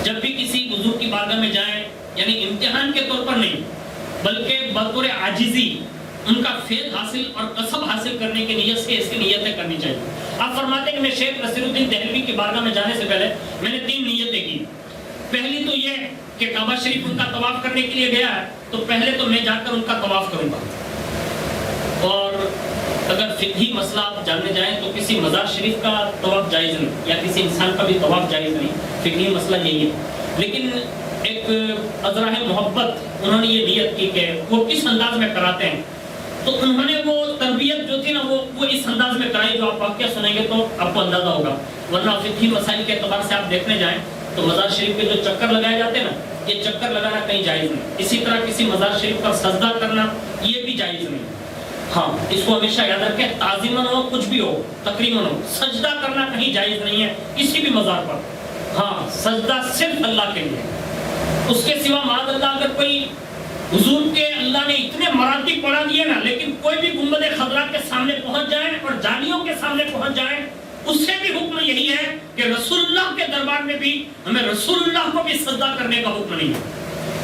جب بھی کسی بزرگ کی بارگاہ میں جائیں، یعنی امتحان کے طور پر نہیں بلکہ بطور عاجزی ان کا فیض حاصل اور قصب حاصل کرنے کی نیت سے ایسی نیتیں کرنی چاہیے. آپ فرماتے ہیں کہ میں شیخ نصیر الدین دہلوی کی بارگاہ میں جانے سے پہلے میں نے 3 نیتیں کی. پہلی تو یہ کہ کعبہ شریف ان کا طواف کرنے کے لیے گیا ہے تو پہلے تو میں جا کر ان کا طواف کروں گا. اور اگر فقہی مسئلہ آپ جاننے جائیں تو کسی مزار شریف کا طواف جائز نہیں یا کسی انسان کا بھی طواف جائز نہیں. فقہی مسئلہ یہی ہے. لیکن ایک ازراہ محبت انہوں نے یہ نیت کی کہ وہ کس انداز میں کراتے ہیں تو انہوں نے وہ تربیت جو تھی نا وہ اس انداز میں کرائی جو آپ واقعہ سنیں گے تو آپ کو اندازہ ہوگا. ورنہ فقہی مسائل کے اعتبار سے آپ دیکھنے جائیں تو مزار شریف کے جو چکر لگائے جاتے ہیں نا یہ چکر لگانا کہیں جائز نہیں. اسی طرح کسی مزار شریف پر سجدہ کرنا یہ بھی جائز نہیں. ہاں اس کو ہمیشہ یاد رکھیں، تعظیماً ہو کچھ بھی ہو تقریباً ہو سجدہ کرنا کہیں جائز نہیں ہے کسی بھی مزار پر. ہاں سجدہ صرف اللہ کے لیے. اس کے سوا معاذ اللہ اگر کوئی حضور کے اللہ نے اتنے مراتب پڑھا دیے نا لیکن کوئی بھی گنبد خضرا کے سامنے پہنچ جائے اور جانیوں کے سامنے پہنچ جائے اس سے بھی حکم یہی ہے کہ رسول اللہ کے دربار میں بھی ہمیں رسول اللہ کو بھی سجدہ کرنے کا حکم نہیں ہے.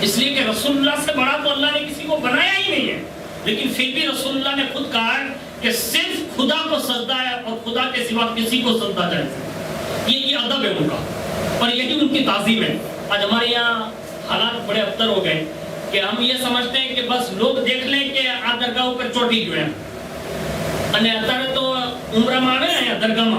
اس لیے کہ رسول اللہ سے بڑا تو اللہ نے کسی کو بنایا ہی نہیں ہے. لیکن پھر بھی رسول اللہ نے خود کہا ہے کہ صرف خدا کو سجدہ ہے اور خدا کے سوا کسی کو سجدہ جائز. یہ ادب ہے ان کا اور یہی ان کی تعظیم ہے. آج ہمارے یہاں حالات بڑے ابتر ہو گئے کہ ہم یہ سمجھتے ہیں کہ بس لوگ دیکھ لیں کہ آ درگاہوں پر چوٹی جو ہے અને અત્યારે તો ઉમરામાં આવે ને દરગાહમાં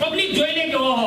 પબ્લિક જોઈ લે કે ઓહો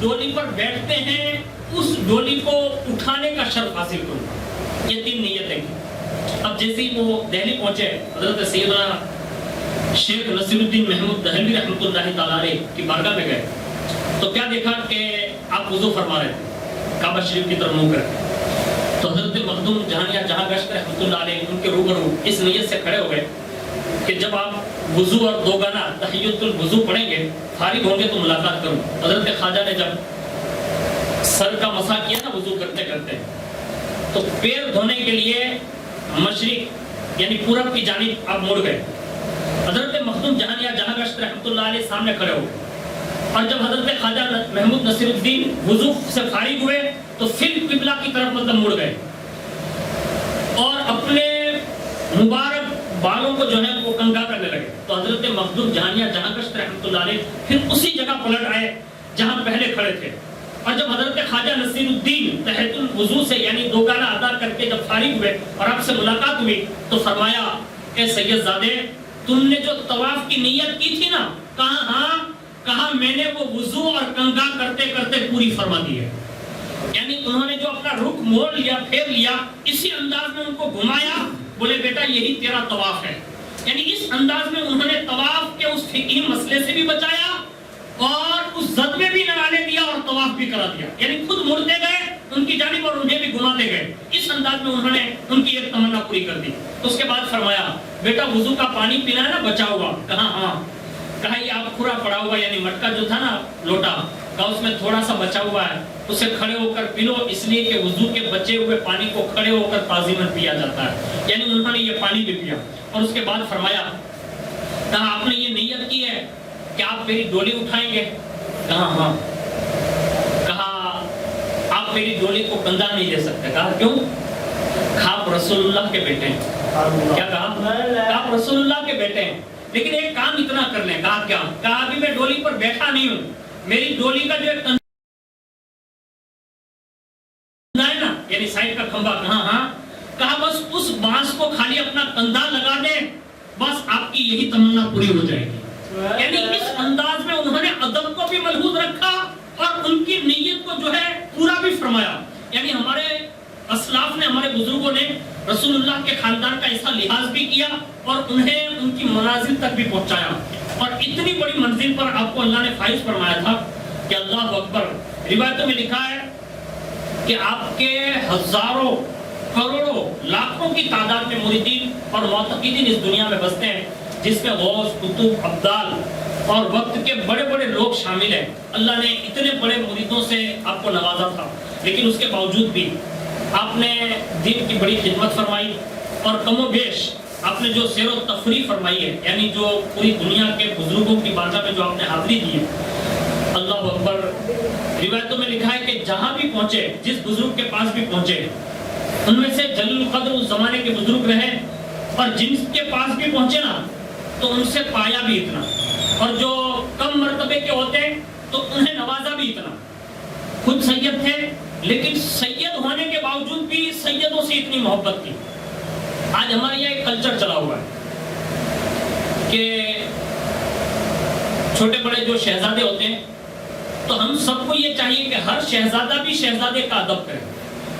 ڈولی پر بیٹھتے ہیں اس ڈولی کو اٹھانے کا شرف حاصل کروں. یہ 3 نیتیں کی. اب جیسے ہی وہ دہلی پہنچے, حضرت سیدنا شیخ نصیر الدین محمود دہلوی رحمۃ اللہ تعالیٰ علیہ کی بارگاہ میں گئے تو کیا دیکھا کہ آپ وضو فرما رہے تھے, کعبہ شریف کی طرف منہ کر. تو حضرت مخدوم جہانیہ جہاں گشت رحمۃ اللہ علیہ ان کے روبرو اس نیت سے کھڑے ہو گئے کہ جب آپ وضو اور دوگانا تحیۃ الوضو پڑھیں گے, فارغ ہوں گے تو ملاقات کروں. حضرت خواجہ نے جب سر کا مسح کیا نا وضو کرتے کرتے, تو پیر دھونے کے لیے مشرق یعنی پورب کی جانب آپ مڑ گئے. حضرت مخدوم جہانیہ جہاں گشت رحمۃ اللہ علیہ سامنے کھڑے ہو گئے, اور جب حضرت خواجہ محمود نصیر الدین وضو سے فارغ ہوئے تو پھر قبلہ کی طرف مطلب مڑ گئے اور اپنے مبارک بالوں کو جو ہے وہ کنگھا کرنے لگے. تو حضرت مخدوم جہانیہ جہاں گشت رحمۃ اللہ علیہ پھر اسی جگہ پلٹ آئے جہاں پہلے کھڑے تھے, اور جب حضرت خواجہ نصیر الدین تحت الوضو سے یعنی دوگانا ادا کر کے جب فارغ ہوئے اور آپ سے ملاقات ہوئی تو فرمایا کہ سید زادے تم نے جو طواف کی نیت کی تھی نا, کہا ہاں, کہا میں نے وہ وضو اور کنگھا کرتے کرتے پوری فرما دی ہے. یعنی انہوں نے جو اپنا رخ موڑ لیا, پھیر لیا, اسی انداز میں ان کو گھمایا, بولے بیٹا یہی تیرا طواف ہے. یعنی اس انداز میں انہوں نے طواف کے اس فقہی مسئلے سے بھی بچایا اور اس زد میں بھی نہ آنے دیا اور طواف بھی کرا دیا. یعنی خود مڑتے گئے ان کی جانب اور انہیں بھی گھماتے گئے. اس انداز میں انہوں نے ان کی ایک تمنا پوری کر دی. اس کے بعد فرمایا بیٹا وضو کا پانی پینا ہے نا بچا ہوا, کہا ہاں, کہا یہ آپ پورا پڑا ہوا یعنی مٹکا جو تھا نا لوٹا, کہا اس میں تھوڑا سا بچا ہوا ہے, اسے کھڑے ہو کر پی لو, اس لیے کہ وضو کے بچے ہوئے پانی کو کھڑے ہو کر تعظیماً پیا جاتا ہے. یعنی انہوں نے یہ پانی بھی پیا. اور اس کے بعد فرمایا کہا آپ نے یہ نیت کی ہے کہ آپ میری ڈولی اٹھائیں گے, کہا ہاں, کہا آپ میری ڈولی کو کندھا نہیں دے سکتے, کہا کیوں, آپ رسول اللہ کے بیٹے ہیں. کیا کہا, آپ رسول اللہ کے بیٹے ہیں, لیکن ایک کام اتنا کر لیں. کہا کیا, کہا ابھی میں ڈولی پر بیٹھا نہیں ہوں, میری ڈولی کا جو کندھا ہے نا یعنی سائیڈ کا کھمبا, کہا ہاں, کہا بس اس بانس کو خالی اپنا کندھا لگا دیں, بس آپ کی یہی تمنا پوری ہو جائے گی. یعنی اس انداز میں انہوں نے ادب کو بھی ملحوظ رکھا اور ان کی نیت کو جو ہے پورا بھی فرمایا. یعنی ہمارے اسلاف نے, ہمارے بزرگوں نے رسول اللہ کے خاندان کا ایسا لحاظ بھی کیا اور انہیں ان کی منازل تک بھی پہنچایا. اور اتنی بڑی منزل پر آپ کو اللہ نے فائز فرمایا تھا کہ اللہ اکبر. روایتوں میں لکھا ہے کہ آپ کے ہزاروں کروڑوں لاکھوں کی تعداد میں مریدین اور معتقدین اس دنیا میں بستے ہیں, جس میں غوث, قطب, ابدال اور وقت کے بڑے بڑے لوگ شامل ہیں. اللہ نے اتنے بڑے مریدوں سے آپ کو نوازا تھا, لیکن اس کے باوجود بھی آپ نے دین کی بڑی خدمت فرمائی اور کم و بیش آپ نے جو سیر و تفریح فرمائی ہے, یعنی جو پوری دنیا کے بزرگوں کی بارگاہ میں جو آپ نے حاضری دی ہے, اللہ اکبر. روایتوں میں لکھا ہے کہ جہاں بھی پہنچے, جس بزرگ کے پاس بھی پہنچے, ان میں سے جلیل القدر اس زمانے کے بزرگ رہے, اور جن کے پاس بھی پہنچے نا تو ان سے پایا بھی اتنا, اور جو کم مرتبے کے ہوتے تو انہیں نوازا بھی اتنا. خود سید تھے لیکن سید ہونے کے باوجود بھی سیدوں سے اتنی محبت تھی. آج ہمارے یہاں ایک کلچر چلا ہوا ہے کہ چھوٹے بڑے جو شہزادے ہوتے ہیں تو ہم سب کو یہ چاہیے کہ ہر شہزادہ بھی شہزادے کا ادب کرے,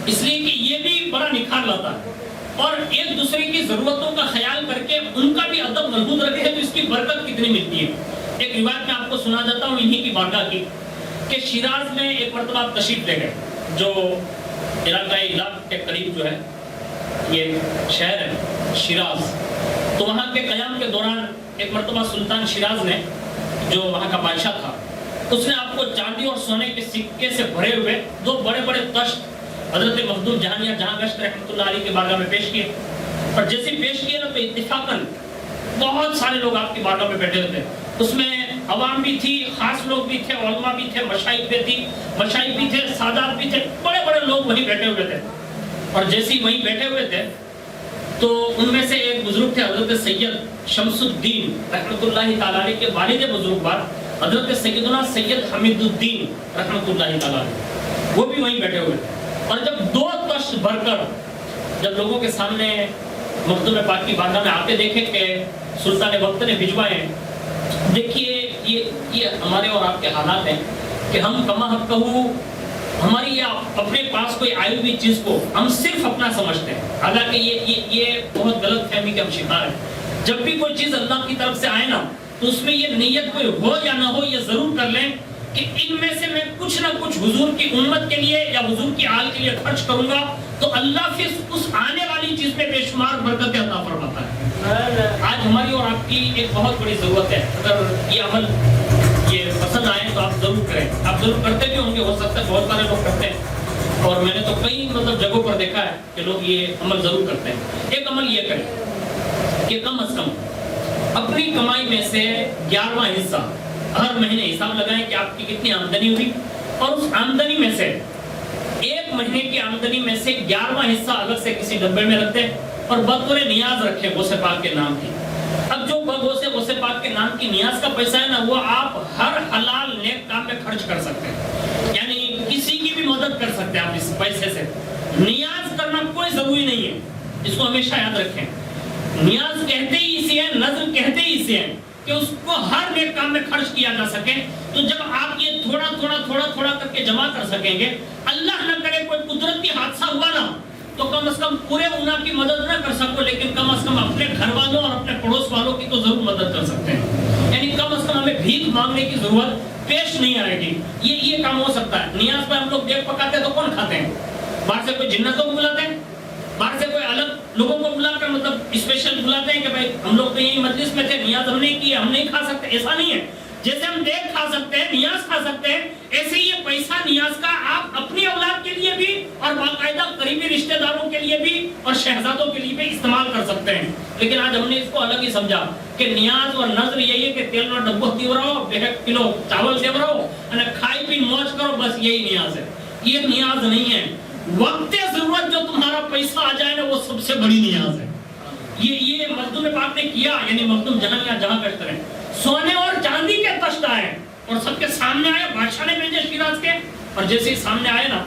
اس لیے کہ یہ بھی بڑا نکھار لاتا ہے اور ایک دوسرے کی ضرورتوں کا خیال کر کے ان کا بھی ادب محفوظ رکھے تو اس کی برکت کتنی ملتی ہے. ایک روایت میں آپ کو سنا جاتا ہوں انہی کی بارگاہ کی کہ شیراز میں ایک مرتبہ تشریف لے گئے, جو عراق کے قریب جو ہے یہ شہر ہے شیراز, تو وہاں کے قیام کے دوران ایک مرتبہ سلطان شیراز نے, جو وہاں کا بادشاہ تھا, اس نے آپ کو چاندی اور سونے کے سکے سے بھرے ہوئے 2 بڑے بڑے تشت حضرت مخدوم جہانیہ جہاں گشت رحمۃ اللہ علیہ کی بارگاہ میں پیش کیے. اور جیسے پیش کیے نا تو اتفاقاً بہت سارے لوگ آپ کی بارگاہ میں بیٹھے ہوتے, اس میں عوام بھی تھی, خاص لوگ بھی تھے, علماء بھی تھے, مشائخ بھی تھے, سادات بھی تھے, بڑے بڑے لوگ وہیں بیٹھے ہوئے تھے. اور جیسے ہی وہیں بیٹھے ہوئے تھے تو ان میں سے ایک بزرگ تھے حضرت سید شمس الدین رحمۃ اللہ تعالیٰ علیہ کے والد بزرگوار حضرت سیدنا سید حمید الدین رحمۃ اللہ تعالیٰ علیہ, وہ بھی وہیں بیٹھے ہوئے تھے. اور جب 2 تشت بھر کر جب لوگوں کے سامنے مخدوم پاک کی بارگاہ میں آتے دیکھے کہ سلطان وقت نے بھجوائے, دیکھیے یہ ہمارے اور آپ کے حالات ہیں کہ ہم کما حق کہو ہماری یا اپنے پاس کوئی آئی ہوئی چیز کو ہم صرف اپنا سمجھتے ہیں، حالانکہ یہ بہت غلط فہمی کے ہم شکار ہیں۔ جب بھی کوئی چیز اللہ کی طرف سے آئے نا تو اس میں یہ نیت کوئی ہو یا نہ ہو، یہ ضرور کر لیں کہ ان میں سے میں کچھ نہ کچھ حضور کی امت کے لیے یا حضور کی آل کے لیے خرچ کروں گا، تو اللہ پھر اس آنے والی چیز میں بے شمار برکت عطا فرماتا ہے۔ آج ہماری اور آپ کی ایک بہت بڑی ضرورت ہے، اگر یہ عمل یہ پسند آئے تو آپ ضرور کریں۔ آپ ضرور کرتے بھی ہوں گے، ہو سکتا ہے بہت سارے لوگ کرتے ہیں، اور میں نے تو کئی جگہوں پر دیکھا ہے کہ لوگ یہ عمل ضرور کرتے ہیں۔ ایک عمل یہ کریں کہ کم از کم اپنی کمائی میں سے 11واں حصہ ہر مہینے حساب لگائیں کہ آپ کی کتنی آمدنی ہوئی، اور اس آمدنی میں سے ایک مہینے کی آمدنی میں سے 11واں حصہ الگ سے کسی ڈبے میں رکھ دیں اور بطور نیاز رکھیں غوث پاک کے نام کی۔ اب جو غوث پاک کے نام کی نیاز کا پیسہ ہے نا، وہ آپ ہر حلال نیک کام میں خرچ کر سکتے ہیں، یعنی کسی کی بھی مدد کر سکتے ہیں آپ اس پیسے سے۔ نیاز کرنا کوئی ضروری نہیں ہے، اس کو ہمیشہ یاد رکھیں۔ نیاز کہتے ہی اسے ہیں، نذر کہتے ہی اسے ہیں کہ اس کو ہر نیک کام میں خرچ کیا جا سکے۔ تو جب آپ یہ تھوڑا کر کے جمع کر سکیں گے، اللہ نہ کرے کوئی قدرتی حادثہ ہوا نا، تو کم از کم پورے انا کی مدد نہ کر سکو، لیکن کم از کم اپنے گھر والوں اور اپنے پڑوس والوں کی تو ضرور مدد کر سکتے ہیں۔ یعنی کم از کم ہمیں بھیک مانگنے کی ضرورت پیش نہیں آئے گی۔ یہ کام ہو سکتا ہے۔ نیاز پہ ہم لوگ دیکھ پکاتے ہیں تو کون کھاتے ہیں؟ باہر سے کوئی جنتوں کو بلاتے ہیں، باہر سے کوئی الگ لوگوں کو بلا کر مطلب اسپیشل بلاتے ہیں کہ بھائی ہم لوگ تو یہی مجلس میں تھے، نیاز ہم نے کی، ہم نہیں کھا سکتے۔ ایسا نہیں ہے۔ جیسے ہم دیکھ کھا سکتے ہیں، نیاز کھا سکتے ہیں، ایسے ہی یہ پیسہ نیاز کا آپ اپنی اولاد کے لیے بھی اور باقاعدہ قریبی رشتہ داروں کے لیے بھی اور شہزادوں کے لیے بھی استعمال کر سکتے ہیں۔ لیکن آج ہم نے اس کو الگ ہی سمجھا کہ نیاز اور نظر یہی ہے کہ تیل نہ ڈبو دیو رہو، 1 کلو چاول دیو رہو، کھائی پی موج کرو، بس یہی نیاز ہے۔ یہ نیاز نہیں ہے۔ وقت ضرورت جو تمہارا پیسہ آ جائے نا، وہ سب سے بڑی نیاز ہے۔ یہ مخدوم پاک نے کیا، یعنی مخدوم جہاں گشت رہے، سونے اور چاندی کے تشت آئے اور سب کے سامنے آئے، بادشاہ نے بھیجے شیراز کے، اور جیسے ہی سامنے آئے نا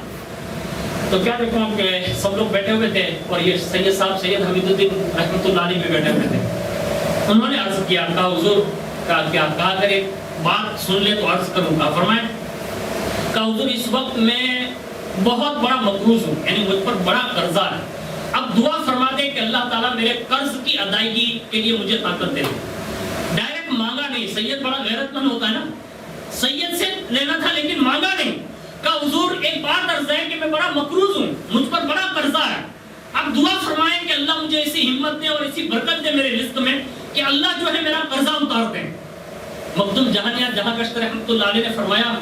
تو کیا دیکھو آپ کہ سب لوگ بیٹھے ہوئے تھے، اور یہ سید صاحب سید حمید الدین رحمۃ اللہ علیہ بھی بیٹھے ہوئے تھے۔ انہوں نے عرض کیا، کہا حضور کیا کہا کرے بات سن لے تو عرض کروں۔ کہا فرمائیں، کہا حضور اس وقت میں بہت بڑا مقروض ہوں، یعنی مجھ پر بڑا قرضہ ہے، اب دعا فرما دے کہ اللہ تعالیٰ میرے قرض کی ادائیگی کے لیے مجھے طاقت دے دے۔ ڈائریکٹ مانگا نہیں، سید بڑا غیرت مند ہوتا ہے نا، سید سے لینا تھا لیکن مانگا نہیں۔ کہا حضور ایک بات عرض ہے کہ میں بڑا مقروض ہوں، مجھ پر بڑا قرضہ ہے، اب دعا فرمائیں کہ اللہ مجھے ایسی ہمت دے اور ایسی برکت دے میرے رزق میں کہ اللہ جو ہے میرا قرضہ اتار دے۔ مخدوم جہاں گشت رحمۃ اللہ علیہ نے فرمایا،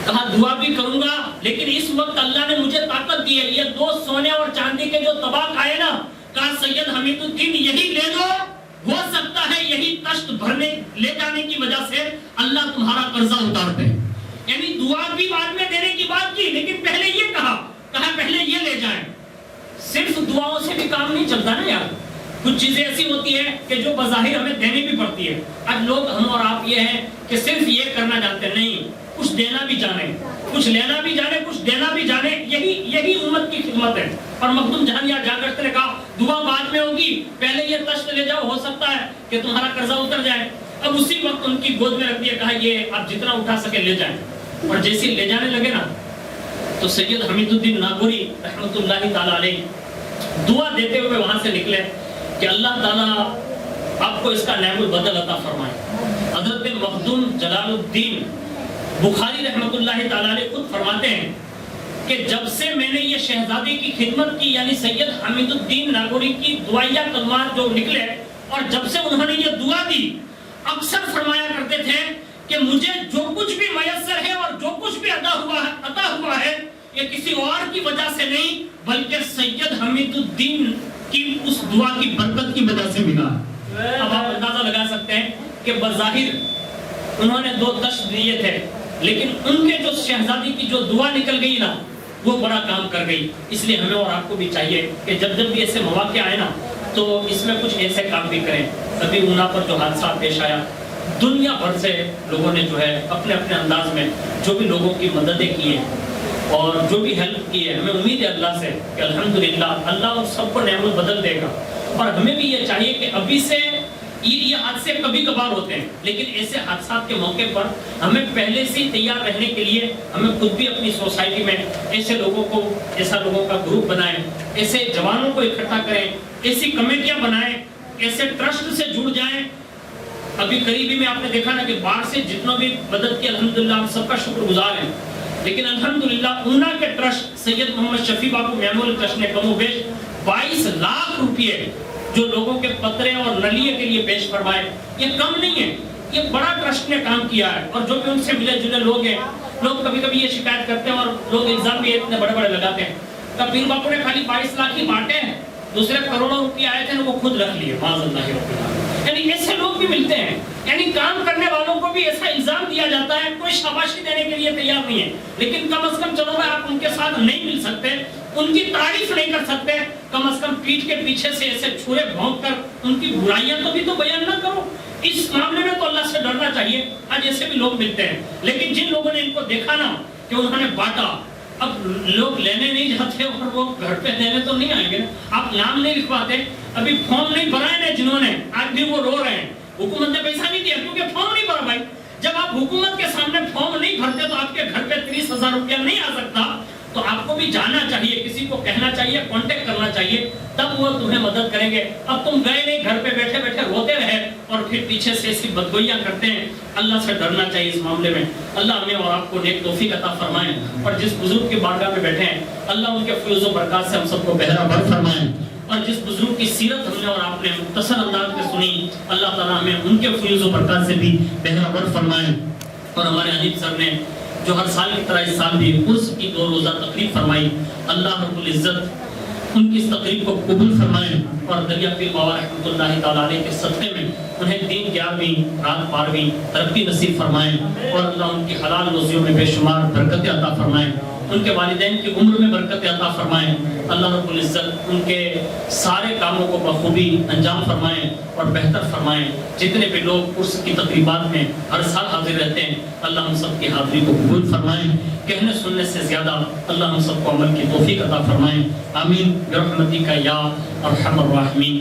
کہا دعا بھی کروں گا، لیکن اس وقت اللہ نے مجھے طاقت دی ہے، یہ 2 سونے اور چاندی کے جو طبق آئے نا، کہا سید حمید الدین یہی لے دو، ہو سکتا ہے یہی تشت بھرنے لے جانے کی وجہ سے اللہ تمہارا قرضہ اتار دے۔ یعنی دعا بھی بعد میں دینے کی بات کی، لیکن پہلے یہ کہا پہلے یہ لے جائیں۔ صرف دعاؤں سے بھی کام نہیں چلتا نا یار، کچھ چیزیں ایسی ہوتی ہیں کہ جو بظاہر ہمیں دینی بھی پڑتی ہے۔ آج لوگ ہم اور آپ یہ ہیں کہ صرف یہ کرنا جانتے ہیں، نہیں، کچھ دینا بھی جانے، کچھ لینا بھی جانے، کچھ دینا بھی جانے، یہی امت کی خدمت ہے۔ اور مخدوم جہاں گشت نے کہا دعا بعد میں ہوگی، پہلے یہ تشت لے جاؤ، ہو سکتا ہے کہ تمہارا قرضہ اتر جائے۔ اب اسی وقت ان کی گود میں رکھ دیا، کہا یہ آپ جتنا اٹھا سکے لے جائیں۔ اور جیسے لے جانے لگے نا تو سید حمید الدین ناگوری رحمۃ اللہ تعالیٰ علیہ دعا دیتے ہوئے وہاں سے نکلے کہ اللہ تعالیٰ آپ کو اس کا نعم البدل عطا فرمائے۔ حضرت مخدوم جلال الدین بخاری رحمۃ اللہ تعالیٰ علیہ خود فرماتے ہیں کہ جب سے میں نے یہ شہزادے کی خدمت کی، یعنی سید حمید الدین ناگوری کی دعائیہ کلمات جو نکلے، اور جب سے انہوں نے یہ دعا دی، اکثر فرمایا کرتے تھے کہ مجھے جو کچھ بھی میسر ہے اور جو کچھ بھی عطا ہوا ہے یہ کسی اور کی وجہ سے نہیں بلکہ سید حمید الدین کی اس دعا کی برکت کی وجہ سے ملا۔ اب آپ اندازہ لگا سکتے ہیں کہ بظاہر انہوں نے 2 تشت دیے تھے، لیکن ان کے جو شہزادی کی جو دعا نکل گئی نا، وہ بڑا کام کر گئی۔ اس لیے ہمیں اور آپ کو بھی چاہیے کہ جب بھی ایسے مواقع آئے نا تو اس میں کچھ ایسے کام بھی کریں۔ ابھی اونا پر جو حادثہ پیش آیا، دنیا بھر سے لوگوں نے جو ہے اپنے اپنے انداز میں جو بھی لوگوں کی مددیں کی ہیں اور جو بھی ہیلپ کی ہے، ہمیں امید ہے اللہ سے کہ الحمدللہ اللہ ان سب کو نعمت بدل دے گا۔ اور ہمیں بھی یہ چاہیے کہ ابھی سے یہ حادثے کبھی کبھار ہوتے ہیں، لیکن ایسے حادثات کے موقع پر ہمیں پہلے سے تیار رہنے کے لیے ہمیں خود بھی اپنی سوسائٹی میں ایسے لوگوں کا گروپ بنائیں، ایسے جوانوں کو اکٹھا کریں، ایسی کمیٹیاں بنائیں، ایسے ٹرسٹ سے جڑ جائیں۔ ابھی قریبی میں آپ نے دیکھا نا کہ باہر سے جتنا بھی مدد کی الحمدللہ ہم سب کا شکر گزار ہیں، لیکن الحمدللہ اونا کے ٹرسٹ سید محمد شفیع باپو میموریل ٹرسٹ نے کم و بیش 22 لاکھ روپئے جو لوگوں کے پترے اور نلیے کے لیے پیش فرمائے۔ یہ کم نہیں ہے، یہ بڑا ٹرسٹ نے کام کیا ہے۔ اور جو بھی ان سے ملے جلے لوگ ہیں، لوگ کبھی کبھی یہ شکایت کرتے ہیں اور لوگ الزام بھی اتنے بڑے بڑے لگاتے ہیں کہ پیر باپو نے خالی 22 لاکھ ہی بانٹے ہیں، دوسرے کروڑوں روپے آئے تھے وہ خود رکھ لیے، معاذ اللہ رب العالمین۔ یعنی ایسے لوگ بھی ملتے ہیں، یعنی کام کرنے والوں کو بھی ایسا الزام دیا جاتا ہے، کوئی شاباشی دینے کے لیے تیار نہیں ہے، لیکن کم از کم چلو آپ ان کے ساتھ نہیں مل سکتے، ان کی تعریف نہیں کر سکتے، کم از کم پیٹھ کے پیچھے سے ایسے چھرے بھونک کر ان کی برائیاں تو بیان نہ کرو۔ اس معاملے میں تو اللہ سے ڈرنا چاہیے۔ آج ایسے بھی لوگ ملتے ہیں، لیکن جن لوگوں نے ان کو دیکھا نا کہ انہوں نے بانٹا، اب لوگ لینے نہیں جاتے اور وہ گھر پہ دینے تو نہیں آئیں گے، آپ نام نہیں لکھواتے، ابھی فارم نہیں بھرائے نا جنہوں نے، آج بھی وہ رو رہے ہیں، حکومت نے پیسہ نہیں دیا کیونکہ فارم نہیں بھرا۔ بھائی جب آپ حکومت کے سامنے فارم نہیں بھرتے تو آپ کے گھر پہ 30,000 روپیہ نہیں آ سکتا، تو آپ کو بھی جانا چاہیے، کسی کو کہنا چاہیے، کانٹیکٹ کرنا چاہیے، تب وہ تمہیں مدد کریں گے۔ اب تم گئے نہیں، گھر پہ بیٹھے بیٹھے روتے رہے اور پھر پیچھے سے ایسی بدگوئیاں کرتے ہیں۔ اللہ سے ڈرنا چاہیے اس معاملے میں۔ اللہ ہمیں اور آپ کو نیک توفیق عطا فرمائے، اور جس بزرگ کی بارگاہ میں بیٹھے ہیں اللہ ان کے فیض و برکات سے ہم سب کو بہرا بر فرمائے، اور جس بزرگ کی سیرت ہم نے اور آپ نے مختصر انداز میں سنی، اللہ تعالیٰ ہمیں ان کے فیض و برکات سے بھی بہرا بر فرمائے۔ اور ہمارے حنیف صاحب نے جو ہر سال کی طرح اس سال بھی عرس کی 2 روزہ تقریب فرمائی، اللہ رب العزت ان کی اس تقریب کو قبول فرمائے، اور دریا پیر بابا رحمۃ اللہ تعالیٰ علیہ کے صدقے میں انہیں دین 11ویں رات 12ویں ترقی نصیب فرمائے، اور اللہ ان کی حلال روزیوں میں بے شمار برکت عطا فرمائے، ان کے والدین کی عمر میں برکت عطا فرمائے۔ اللہ رب العزت ان کے سارے کاموں کو بخوبی انجام فرمائیں اور بہتر فرمائیں۔ جتنے بھی لوگ عرس کی تقریبات میں ہر سال حاضر رہتے ہیں اللہ ہم سب کی حاضری کو قبول فرمائیں، کہنے سننے سے زیادہ اللہ ہم سب کو عمل کی توفیق عطا فرمائیں۔ آمین برحمتک یا ارحم الراحمین۔